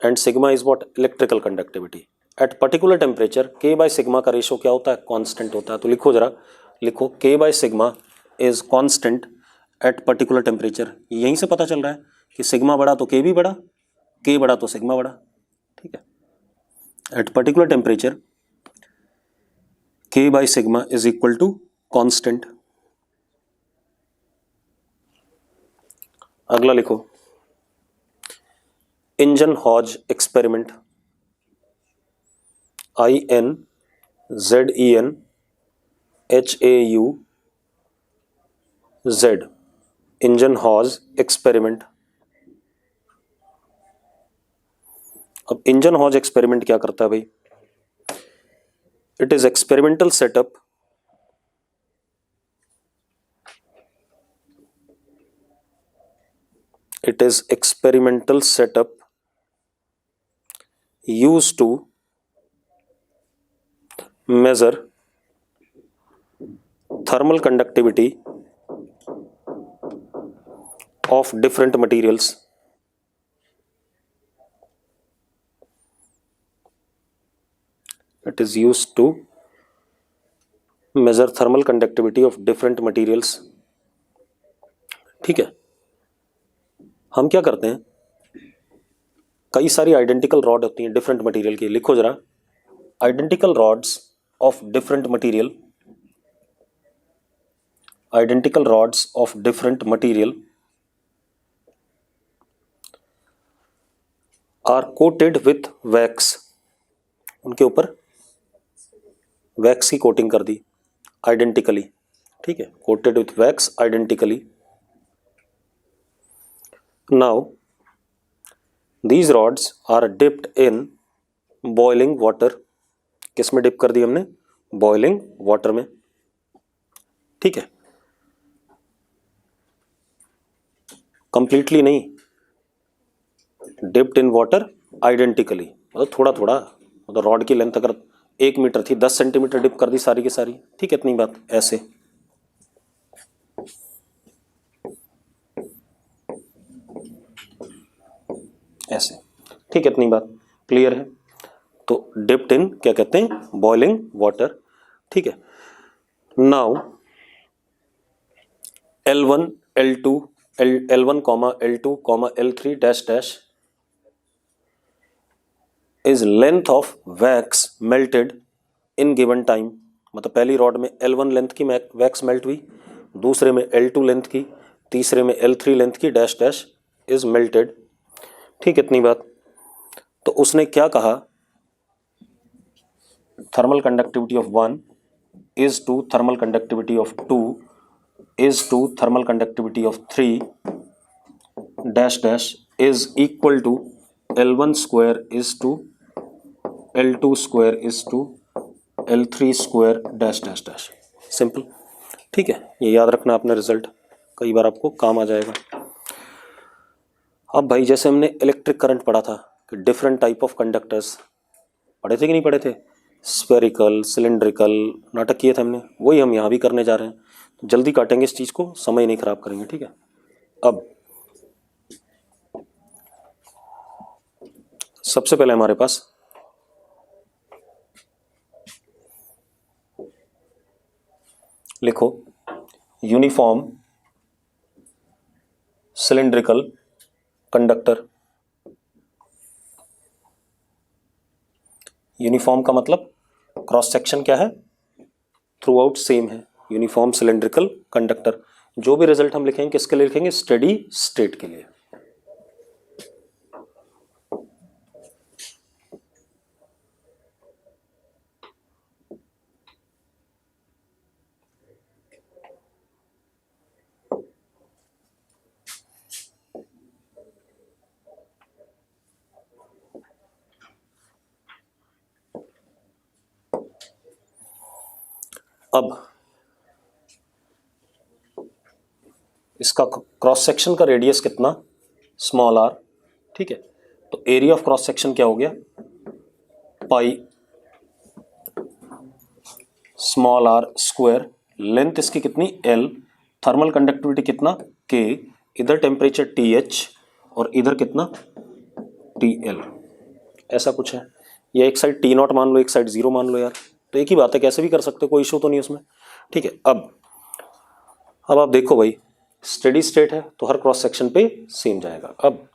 and sigma is what, electrical conductivity। At particular temperature K by sigma का रेशो क्या होता है, कांस्टेंट होता है। तो लिखो जरा, लिखो K by sigma is constant at particular temperature। यहीं से पता चल रहा है कि सिग्मा बढ़ा तो K भी बढ़ा, K बढ़ा तो सिग्मा बढ़ा। ठीक है, at particular temperature K by sigma is equal to constant। अगला लिखो, Ingenhousz experiment, INZENHAUZ, Ingenhousz experiment. अब इंजन हॉज एक्सपेरिमेंट क्या करता है भाई, it is experimental setup it is experimental setup used to measure thermal conductivity of different materials। It is used to measure thermal conductivity of different materials। ठीक है, हम क्या करते हैं, कई सारी आइडेंटिकल रॉड होती हैं डिफरेंट मटेरियल की। लिखो जरा, identical rods of different material, identical rods of different material are coated with wax. उनके ऊपर वैक्स की कोटिंग कर दी आइडेंटिकली। ठीक है, coated with wax identically. Now these rods are dipped in boiling water। किस में डिप कर दी हमने, बॉइलिंग वाटर में। ठीक है, कंप्लीटली नहीं, डिप्ड इन वाटर आइडेंटिकली, मतलब थोड़ा थोड़ा, मतलब रॉड की लेंथ अगर 1 मीटर थी, 10 सेंटीमीटर डिप कर दी सारी की सारी। ठीक है, इतनी बात। ऐसे ऐसे। ठीक है, इतनी बात क्लियर है। तो डिप्ड इन क्या कहते हैं, बॉइलिंग वाटर। ठीक है, now L1 L2 L1 L2 L3 dash dash is length of wax melted in given time. मतलब पहली रॉड में L1 लेंथ की वैक्स मेल्ट हुई, दूसरे में L2 लेंथ की, तीसरे में L3 लेंथ की डैश डैश इज मेल्टेड। ठीक है, इतनी बात। तो उसने क्या कहा, thermal conductivity of 1 is to thermal conductivity of 2 is to thermal conductivity of 3 dash dash is equal to L1 square is to L2 square is to L3 square dash dash dash. Simple, ठीक है, ये याद रखना आपने, रिजल्ट कई बार आपको काम आ जाएगा। अब भाई जैसे हमने इलेक्ट्रिक करंट पढ़ा था कि डिफरेंट टाइप ऑफ कंडक्टर्स, पढ़े थे कि नहीं पढ़े थे? स्फेरिकल, सिलेंड्रिकल, नाटक किए थे हमने, वही हम यहाँ भी करने जा रहे हैं। तो जल्दी काटेंगे इस चीज़ को, समय नहीं खराब करेंगे, ठीक है। अब सबसे पहले हमारे पास लिखो यूनिफॉर्म सिलेंड्रिकल कंडक्टर। यूनिफॉर्म का मतलब क्रॉस सेक्शन क्या है, थ्रू आउट सेम है। यूनिफॉर्म सिलेंड्रिकल कंडक्टर, जो भी रिजल्ट हम लिखेंगे किसके लिए लिखेंगे? स्टेडी स्टेट के लिए। अब इसका क्रॉस सेक्शन का रेडियस कितना? स्मॉल आर, ठीक है। तो एरिया ऑफ क्रॉस सेक्शन क्या हो गया? Pi small r square. Length इसकी कितनी? L। थर्मल कंडक्टिविटी कितना? K। इधर टेम्परेचर TH और इधर कितना? TL। ऐसा कुछ है, या एक साइड T0 मान लो, एक साइड 0 मान लो यार, तो एक ही बात है, कैसे भी कर सकते हो, कोई इशू तो नहीं उसमें, ठीक है। अब आप देखो भाई, स्टेडी स्टेट है तो हर क्रॉस सेक्शन पे सेम जाएगा। अब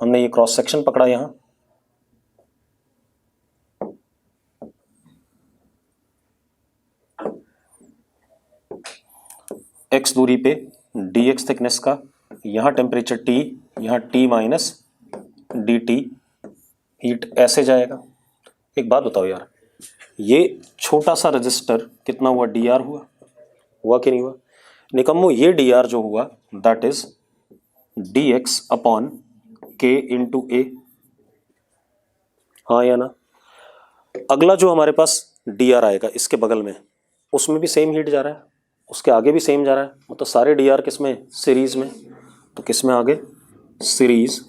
हमने ये क्रॉस सेक्शन पकड़ा यहां, x दूरी पे dx थिकनेस का, यहां टेम्परेचर T, यहां T माइनस dt, हीट ऐसे जाएगा। एक बात बताओ यार, ये छोटा सा रजिस्टर कितना हुआ? dr हुआ कि नहीं हुआ? निकम्मो, ये dr जो हुआ that is dx upon k into A, हाँ या ना? अगला जो हमारे पास dr आएगा इसके बगल में, उसमें भी सेम हीट जा रहा है, उसके आगे भी सेम जा रहा है, मतलब सारे dr किस में? सीरीज में। तो किस में आ गए? सीरीज।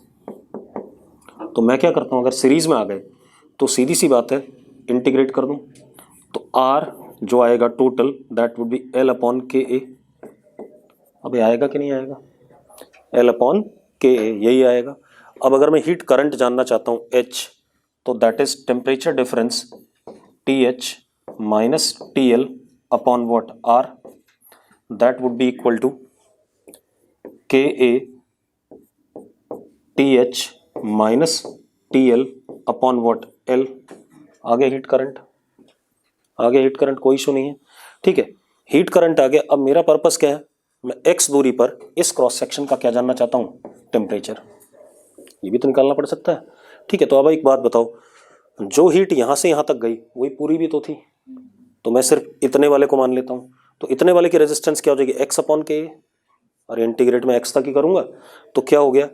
तो मैं क्या करता हूं, अगर सीरीज में आ गए तो सीधी सी बात है, इंटीग्रेट कर दूं तो R जो आएगा total that would B L upon K ए। अब आएगा कि नहीं आएगा? L अपॉन के ए, यही आएगा। अब अगर मैं हीट करंट जानना चाहता हूं H, तो that is temperature difference TH minus TL upon what? R, that would be equal to K A TH minus TL upon what? L। आगे हीट करंट, आगे हीट करंट, कोई इशू नहीं है, ठीक है। हीट करंट आ गया। अब मेरा पर्पस क्या है? मैं x दूरी पर इस क्रॉस सेक्शन का क्या जानना चाहता हूं? टेम्परेचर। ये भी तो निकालना पड़ सकता है, ठीक है। तो अब एक बात बताओ, जो हीट यहां से यहां तक गई वही पूरी भी तो थी, तो मैं सिर्फ इतने वाले को मान लेता हूं। तो इतने वाले की रेजिस्टेंस क्या हो जाएगी? x अपॉन के, और इंटीग्रेट में x तक ही करूंगा तो क्या हो गया?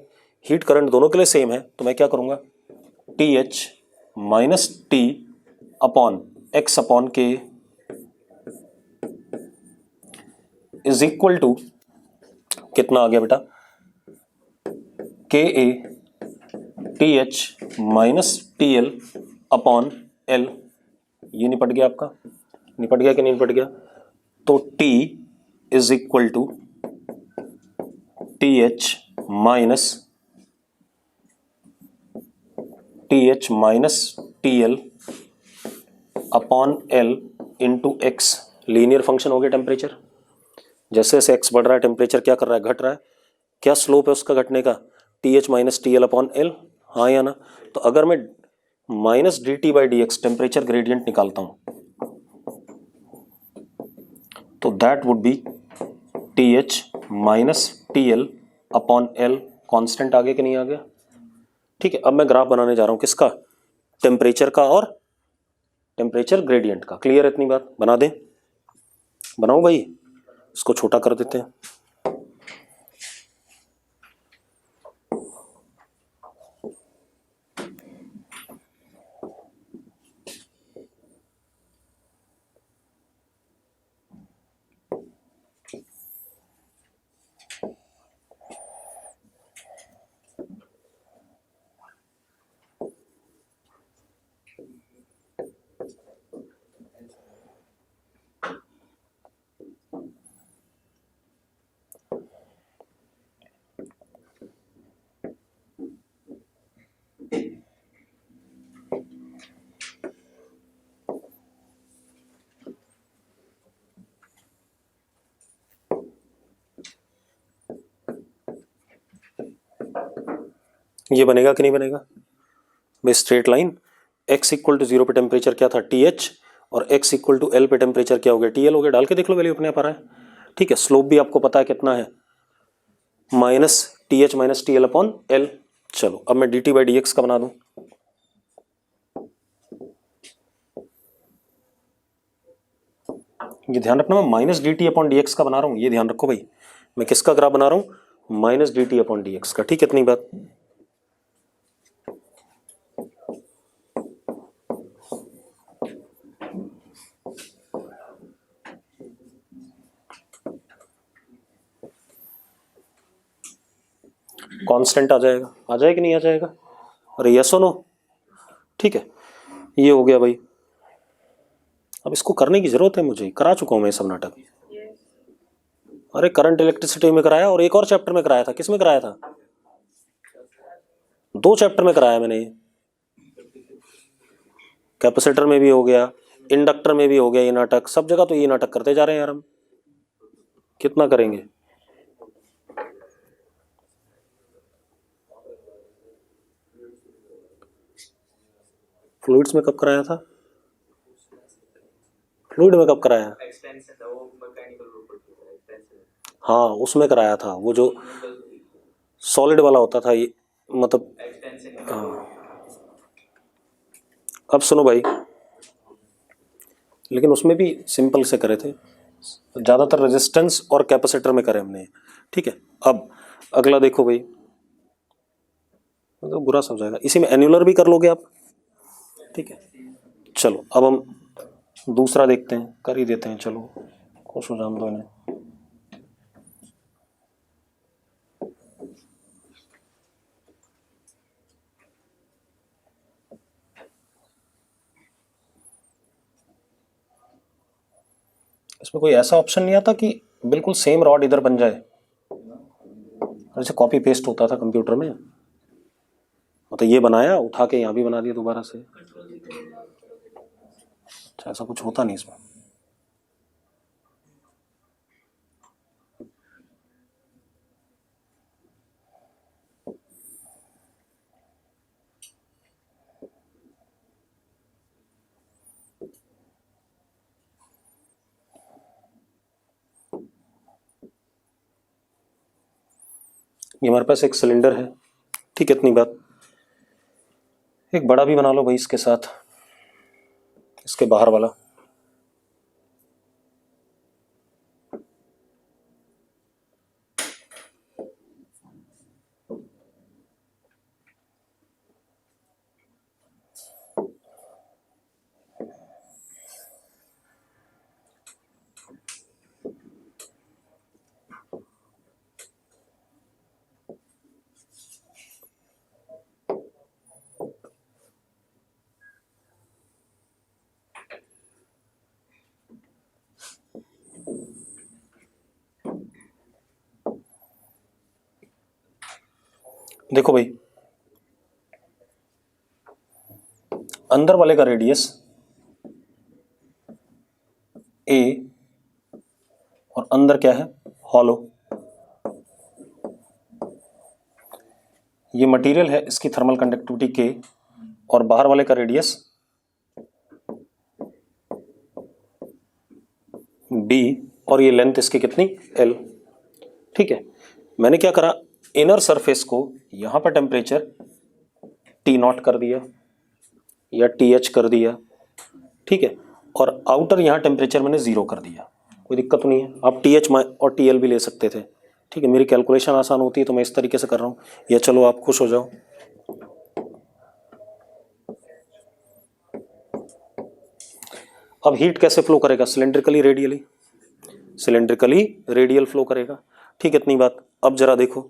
हीट करंट दोनों के लिए सेम है, तो मैं क्या करूंगा? TH minus T upon x upon के इज इक्वल टू कितना आ गया बेटा? के A TH minus TL upon L। ये निपट गया आपका, निपट गया कि नहीं निपट गया? तो T is equal to TH minus TL upon L into X. Linear function हो गया टेम्परेचर। जैसे जैसे एक्स बढ़ रहा है टेम्परेचर क्या कर रहा है? घट रहा है। क्या स्लोप है उसका घटने का? TH minus TL upon L, हाँ या ना? तो अगर मैं minus dt by D X temperature gradient निकालता हूं तो that would be TH minus TL upon L। Constant आ गया कि नहीं आ गया? ठीक है। अब मैं ग्राफ बनाने जा रहा हूं किसका? टेम्परेचर का और टेम्परेचर ग्रेडियंट का। क्लियर है इतनी बात? बना दें? बनाओ भाई, इसको छोटा कर देते हैं। ये बनेगा कि नहीं बनेगा भाई? Straight line, x equal to 0 पे टेम्परेचर क्या था? TH, और x इक्वल टू L पे टेम्परेचर क्या हो गया? TL हो गया। डाल के देख लो वैल्यू अपने आप आ रहा है। ठीक है, स्लोप भी आपको पता है कितना है, -TH minus TL upon L। चलो अब मैं dt/dx का बना दूं। ये ध्यान रखना, मैं -dt/dx का बना रहा हूं, ये ध्यान रखो भाई। मैं किसका ग्राफ बना रहा हूं? -dt/dx का। ठीक है, इतनी बात। कांस्टेंट आ जाएगा, आ जाएगा कि नहीं आ जाएगा? अरे यस और नो? ठीक है, ये हो गया भाई। अब इसको करने की जरूरत है मुझे, करा चुका हूं मैं सब नाटक। अरे करंट इलेक्ट्रिसिटी में कराया और एक और चैप्टर में कराया था। किस में कराया था? 2 चैप्टर में कराया मैंने। कैपेसिटर में भी हो गया, इंडक्टर में भी हो गया ये नाटक, सब जगह तो ये नाटक करते जा रहे हैं यार हम। कितना करेंगे? फ्लूइड्स में कब कराया था? फ्लूइड में कब कराया? हाँ उसमें कराया था, वो जो सॉलिड वाला होता था ये, मतलब हाँ। अब सुनो भाई, लेकिन उसमें भी सिंपल से करे थे, ज़्यादातर रेजिस्टेंस और कैपेसिटर में करे हमने। ठीक है, अब अगला देखो भाई, तो बुरा समझाएगा, इसी में एन्युलर भी कर लोगे आप। ठीक है, चलो अब हम दूसरा देखते हैं, कर ही देते हैं। चलो खुश हो जान दो इन्हें। इसमें कोई ऐसा ऑप्शन नहीं आता कि बिल्कुल सेम रॉड इधर बन जाए, जैसे कॉपी पेस्ट होता था कंप्यूटर में। मतलब ये बनाया, उठा के यहाँ भी बना दिया दोबारा से। अच्छा, ऐसा कुछ होता नहीं इसमें। ये हमारे पास एक सिलेंडर है। ठीक है, इतनी बात। एक बड़ा भी बना लो भाई इसके साथ, इसके बाहर वाला। देखो भाई, अंदर वाले का रेडियस a और अंदर क्या है? हॉलो। ये मटेरियल है, इसकी थर्मल कंडक्टिविटी k, और बाहर वाले का रेडियस b, और ये लेंथ इसकी कितनी? l। ठीक है, मैंने क्या करा, इनर सरफेस को यहां पर टेम्परेचर T0 कर दिया या TH कर दिया, ठीक है, और आउटर यहाँ टेम्परेचर मैंने 0 कर दिया, कोई दिक्कत नहीं है। आप TH और TL भी ले सकते थे, ठीक है, मेरी कैलकुलेशन आसान होती है तो मैं इस तरीके से कर रहा हूँ, या चलो आप खुश हो जाओ। अब हीट कैसे फ्लो करेगा? Cylindrically radially, cylindrically radial flow करेगा, ठीक है, इतनी बात। अब जरा देखो,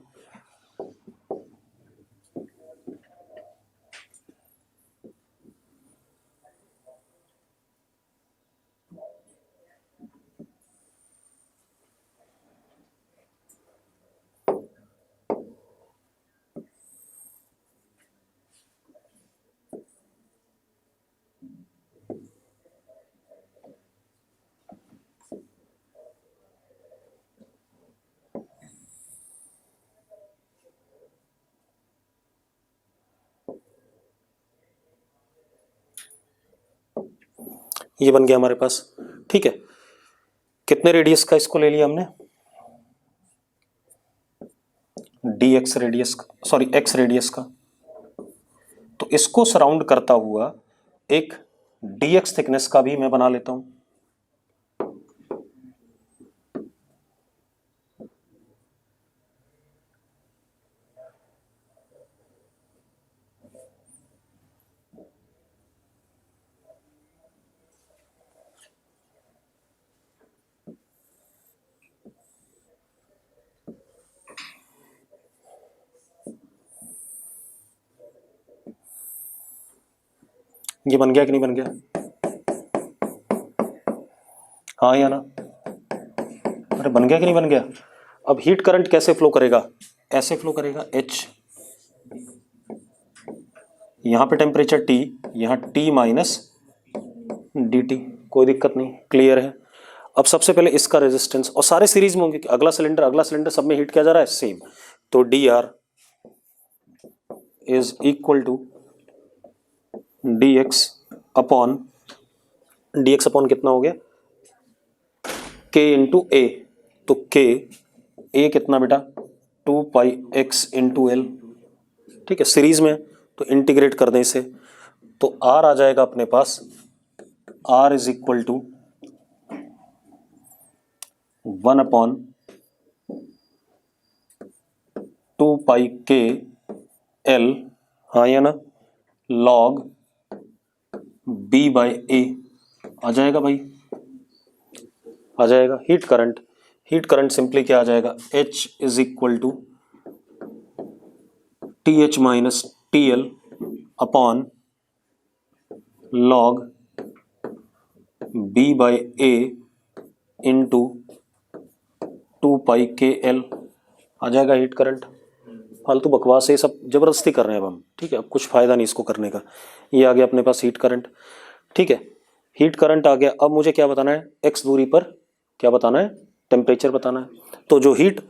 ये बन गया हमारे पास, ठीक है। कितने रेडियस का इसको ले लिया हमने? dx radius, sorry x radius का। तो इसको सराउंड करता हुआ एक dx थिकनेस का भी मैं बना लेता हूं। ये बन गया कि नहीं बन गया? हाँ या ना? अरे बन गया कि नहीं बन गया? अब हीट करंट कैसे फ्लो करेगा? ऐसे फ्लो करेगा, H, यहां पे टेम्परेचर T, यहां T माइनस dt, कोई दिक्कत नहीं, क्लियर है। अब सबसे पहले इसका रेजिस्टेंस, और सारे सीरीज में होंगे कि अगला सिलेंडर सब में हीट किया जा रहा है सेम, तो dr is equal to dx upon कितना हो गया? k इंटू ए, तो k a कितना बेटा? 2 पाई x इंटू एल, ठीक है, सीरीज में, तो इंटीग्रेट कर दें इसे, तो r आ जाएगा अपने पास, r is equal to 1 upon 2 pi k l, हाँ या ना, log b बाई ए, आ जाएगा भाई, आ जाएगा। हीट करंट सिंपली क्या आ जाएगा? H is equal to TH minus TL upon log b by A into 2 pi KL, आ जाएगा हीट करंट। फालतू बकवास है, सब जबरदस्ती कर रहे हैं अब हम, ठीक है, अब कुछ फायदा नहीं इसको करने का। ये आ गया अपने पास हीट करंट, ठीक है, हीट करंट आ गया। अब मुझे क्या बताना है? x दूरी पर क्या बताना है? टेम्परेचर बताना है। तो जो हीट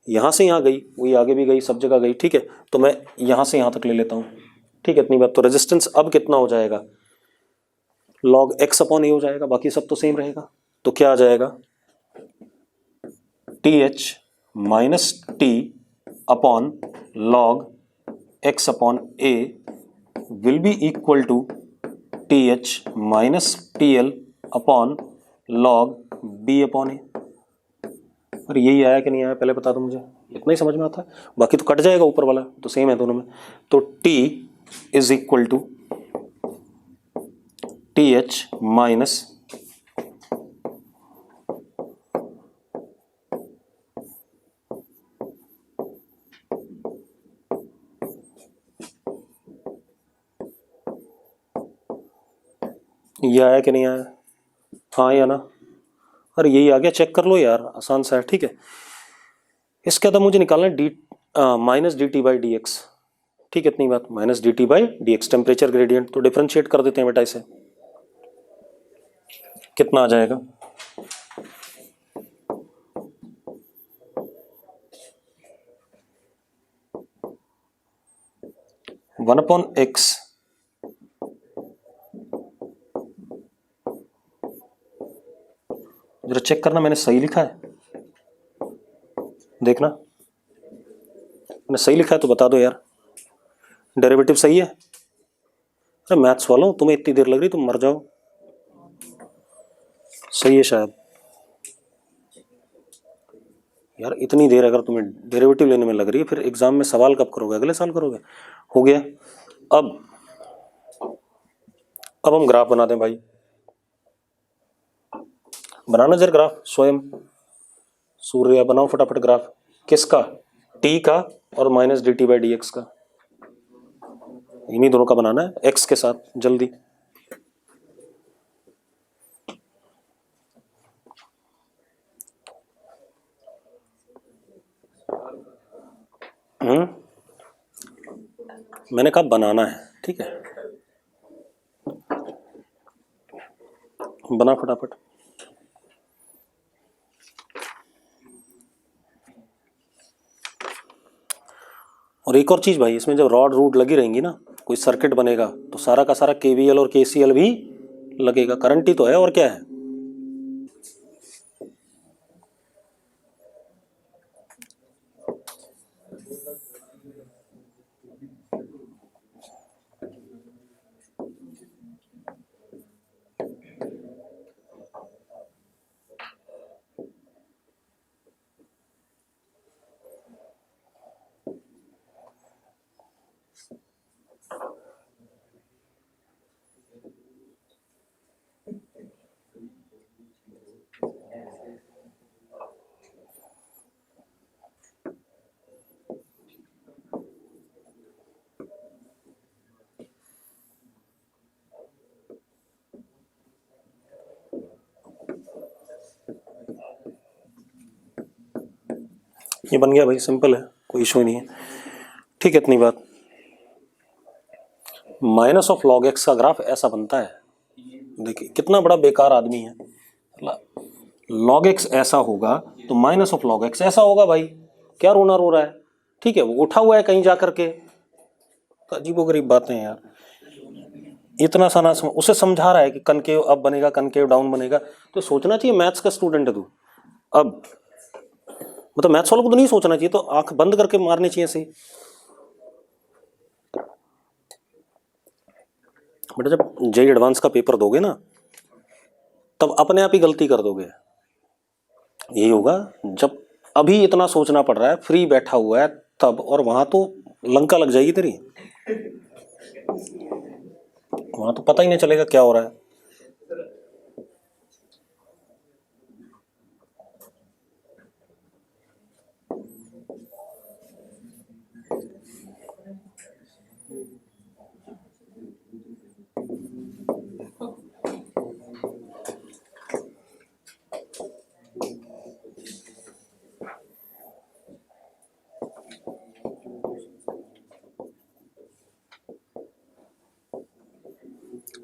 यहाँ से यहाँ गई वही आगे भी गई, सब जगह गई, ठीक है, तो मैं यहाँ से यहाँ तक ले लेता हूँ, ठीक है, इतनी बात। तो रेजिस्टेंस अब कितना हो जाएगा? log x अपॉन ए हो जाएगा, बाकी सब तो सेम रहेगा। तो क्या आ जाएगा? TH minus T upon log x upon A will be equal to TH minus TL upon log b upon A. और यही आया कि नहीं आया पहले बता दो मुझे, इतना ही समझ में आता है, बाकी तो कट जाएगा ऊपर वाला, तो सेम है दोनों में। तो T is equal to TH minus ये आया कि नहीं आया? हाँ या ना? अरे यही आ गया, चेक कर लो यार, आसान सा है, ठीक है। इसके बाद मुझे निकालना है D minus D T by D X, ठीक है, इतनी बात, minus D T by D X temperature gradient. तो डिफरेंशिएट कर देते हैं बेटा इसे, कितना आ जाएगा? वन अपॉन एक्स जरा चेक करना मैंने सही लिखा है, देखना मैंने सही लिखा है तो बता दो यार, डेरिवेटिव सही है? अरे मैथ्स वालों तुम्हें इतनी देर लग रही, तुम मर जाओ, सही है शायद। यार इतनी देर अगर तुम्हें डेरिवेटिव लेने में लग रही है, फिर एग्जाम में सवाल कब करोगे? अगले साल करोगे। हो गया। अब हम ग्राफ बना दें भाई। बनाना जरा ग्राफ स्वयं। सूर्य बनाओ फटाफट ग्राफ। किसका? टी का और minus D T by D x का। इन्हीं दोनों का बनाना है एक्स के साथ। जल्दी। मैंने कहा बनाना है, ठीक है, बना फटाफट। और एक और चीज भाई, इसमें जब रॉड रूट लगी रहेंगी ना, कोई सर्किट बनेगा तो सारा का सारा केवीएल और केसीएल भी लगेगा। करंट ही तो है, और क्या है। ये बन गया भाई, सिंपल है, कोई इशू नहीं है। ठीक है, इतनी बात। माइनस ऑफ लॉग एक्स का ग्राफ ऐसा बनता है। देखिए कितना बड़ा बेकार आदमी है। लॉग एक्स ऐसा होगा तो माइनस ऑफ लॉग एक्स ऐसा होगा भाई। क्या रोना रो रहा है? ठीक है, वो उठा हुआ है कहीं जा करके। तो अजीबोगरीब बातें हैं यार। इतना सा ना उसे समझा रहा है कि कनकेव अप बनेगा, कनकेव डाउन बनेगा। तो सोचना चाहिए, मैथ्स का स्टूडेंट है तू। अब मतलब मैथ्स वालों को तो नहीं सोचना चाहिए, तो आंख बंद करके मारनी चाहिए ऐसे। बेटा जब जेई एडवांस का पेपर दोगे ना, तब अपने आप ही गलती कर दोगे। यही होगा जब अभी इतना सोचना पड़ रहा है, फ्री बैठा हुआ है तब, और वहां तो लंका लग जाएगी तेरी। वहां तो पता ही नहीं चलेगा क्या हो रहा है।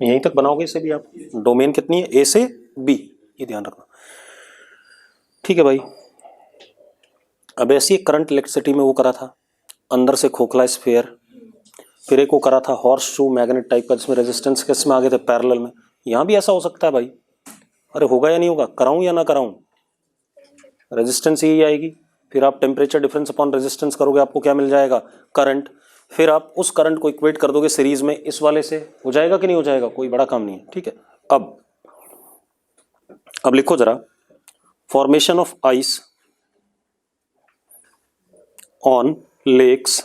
यहीं तक बनाओगे इसे भी आप। डोमेन कितनी है? ए से बी, ये ध्यान रखना। ठीक है भाई। अब ऐसी एक करंट इलेक्ट्रिसिटी में वो करा था, अंदर से खोखला स्फीयर। फिर एक वो करा था हॉर्स शू मैग्नेट टाइप का, जिसमें रेजिस्टेंस किस में आगे थे? पैरेलल में। यहां भी ऐसा हो सकता है भाई। अरे होगा या नहीं होगा? कराऊं या ना कराऊं? रेजिस्टेंस यही आएगी। फिर आप टेम्परेचर डिफरेंस अपॉन रेजिस्टेंस करोगे, आपको क्या मिल जाएगा? करंट। फिर आप उस करंट को इक्वेट कर दोगे सीरीज में इस वाले से। हो जाएगा कि नहीं हो जाएगा? कोई बड़ा काम नहीं है। ठीक है। अब लिखो जरा, formation of ice on lakes.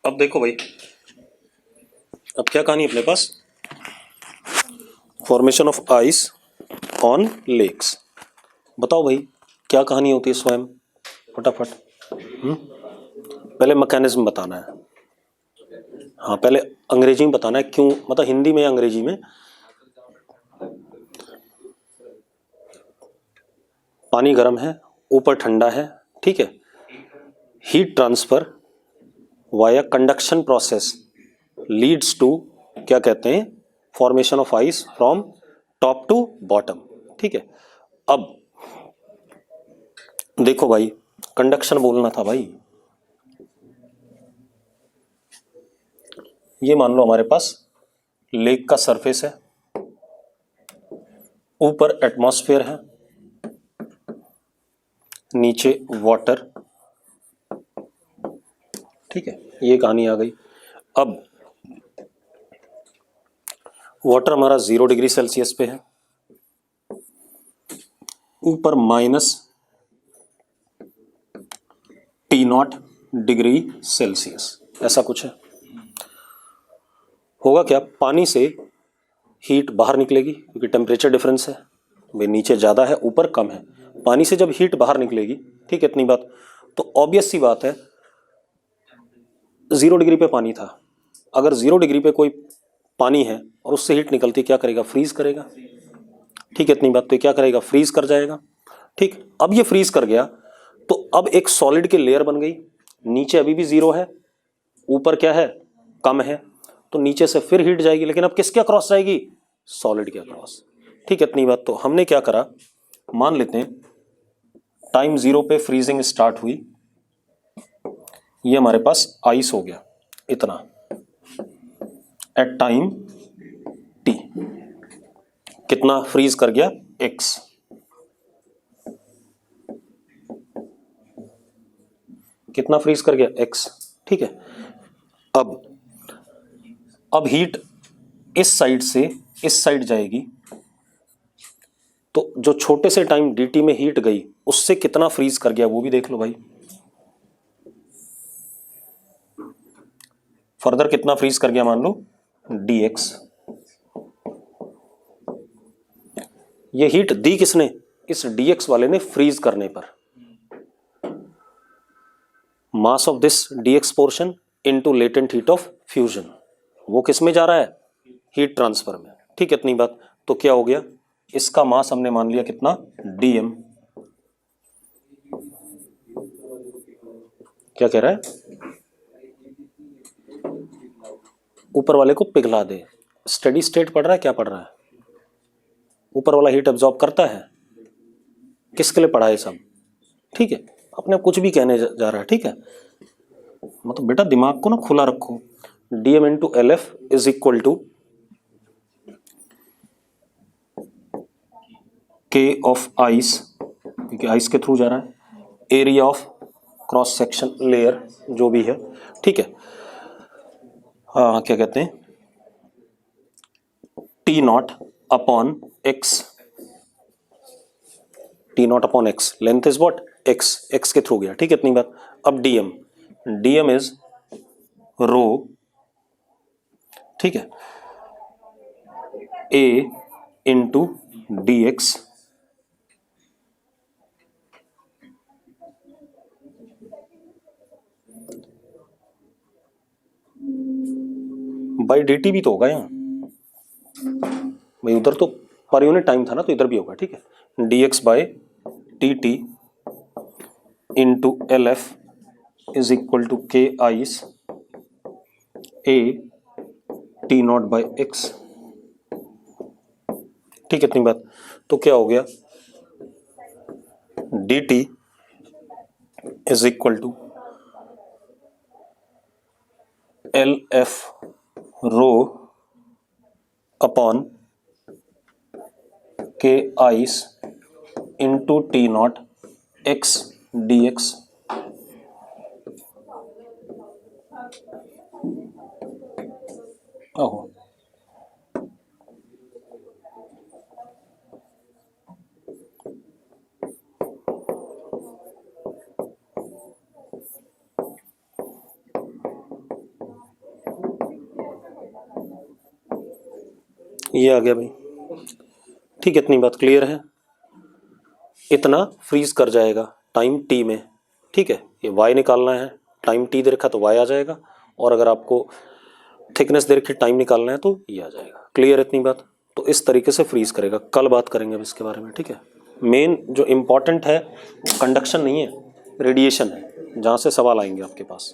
अब देखो भाई, अब क्या कहानी अपने पास? Formation of ice on lakes. बताओ भाई क्या कहानी होती है स्वयं, फटाफट। पहले मैकेनिज्म बताना है। हाँ पहले अंग्रेजी में बताना है, क्यों, मतलब हिंदी में या अंग्रेजी में। पानी गर्म है, ऊपर ठंडा है, ठीक है। Heat transfer via conduction process leads to, क्या कहते हैं? Formation of ice from top to bottom. ठीक है। अब देखो भाई, कंडक्शन बोलना था भाई। ये मान लो हमारे पास लेक का सरफेस है, ऊपर एटमॉस्फेयर है, नीचे वाटर। ठीक है, ये कहानी आ गई। अब वाटर हमारा 0 डिग्री सेल्सियस पे है, ऊपर -T0 डिग्री सेल्सियस, ऐसा कुछ है। होगा क्या, पानी से हीट बाहर निकलेगी क्योंकि टेम्परेचर डिफरेंस है, भाई नीचे ज़्यादा है ऊपर कम है, पानी से जब हीट बाहर निकलेगी, ठीक है, इतनी बात, तो ऑब्वियस सी बात है 0 डिग्री पे पानी था, अगर 0 डिग्री पे कोई पानी है और उससे हीट निकलती क्या करेगा, फ्रीज करेगा, ठीक है, इतनी बात, तो क्या करेगा, फ्रीज कर जाएगा। ठीक, अब ये फ्रीज कर गया तो अब एक सॉलिड की लेयर बन गई, नीचे अभी भी 0 है, ऊपर क्या है, कम है, तो नीचे से फिर हीट जाएगी, लेकिन अब किसके अक्रॉस जाएगी, सॉलिड के अक्रॉस, ठीक है, इतनी बात। तो हमने क्या करा, मान लेते हैं टाइम 0 पे फ्रीजिंग स्टार्ट हुई, ये हमारे पास आइस हो गया इतना, एट टाइम t कितना फ्रीज कर गया, x, कितना फ्रीज कर गया, x, ठीक है। अब हीट इस साइड से इस साइड जाएगी, तो जो छोटे से टाइम dt में हीट गई उससे कितना फ्रीज कर गया वो भी देख लो भाई, फर्दर कितना फ्रीज कर गया, मान लो dx, ये हीट दी किसने, इस dx वाले ने फ्रीज करने पर, mass of this dx portion into latent heat of fusion, वो किस में जा रहा है, हीट ट्रांसफर में, ठीक है, इतनी बात। तो क्या हो गया, इसका मास हमने मान लिया कितना, dm, क्या कह रहा है, ऊपर वाले को पिघला दे, स्टेडी स्टेट पढ़ रहा है, क्या पढ़ रहा है, ऊपर वाला हीट एब्जॉर्ब करता है, किसके लिए पढ़ा है सब, ठीक है, अपने कुछ भी कहने जा रहा है, ठीक है, मतलब बेटा दिमाग को ना खुला रखो। dm into LF is equal to K of ice, क्योंकि आइस के थ्रू जा रहा है, area of cross section layer जो भी है, ठीक है, हाँ क्या कहते हैं, T0 upon x, T0 upon x, length is what, x के थ्रू गया, ठीक है, इतनी बात। अब dm इज रो, ठीक है, a into dx, by dt भी तो होगा यहाँ भाई, उधर तो पर यूनिट टाइम था ना, तो इधर भी होगा, ठीक है, dx by dt into LF is equal to K ice A T0 by x, ठीक है, इतनी बात। तो क्या हो गया, dt is equal to LF rho upon K ice into T0 x dx, ओहो ये आ गया भाई, ठीक है, इतनी बात क्लियर है, इतना फ्रीज कर जाएगा टाइम t में, ठीक है, ये y निकालना है, टाइम t दे रखा तो y आ जाएगा, और अगर आपको थिकनेस दे रखी टाइम निकालना है तो ये आ जाएगा, क्लियर इतनी बात। तो इस तरीके से फ्रीज करेगा, कल बात करेंगे अब इसके बारे में, ठीक है। मेन जो इम्पॉर्टेंट है कंडक्शन नहीं है, रेडिएशन है, जहाँ से सवाल आएंगे आपके पास।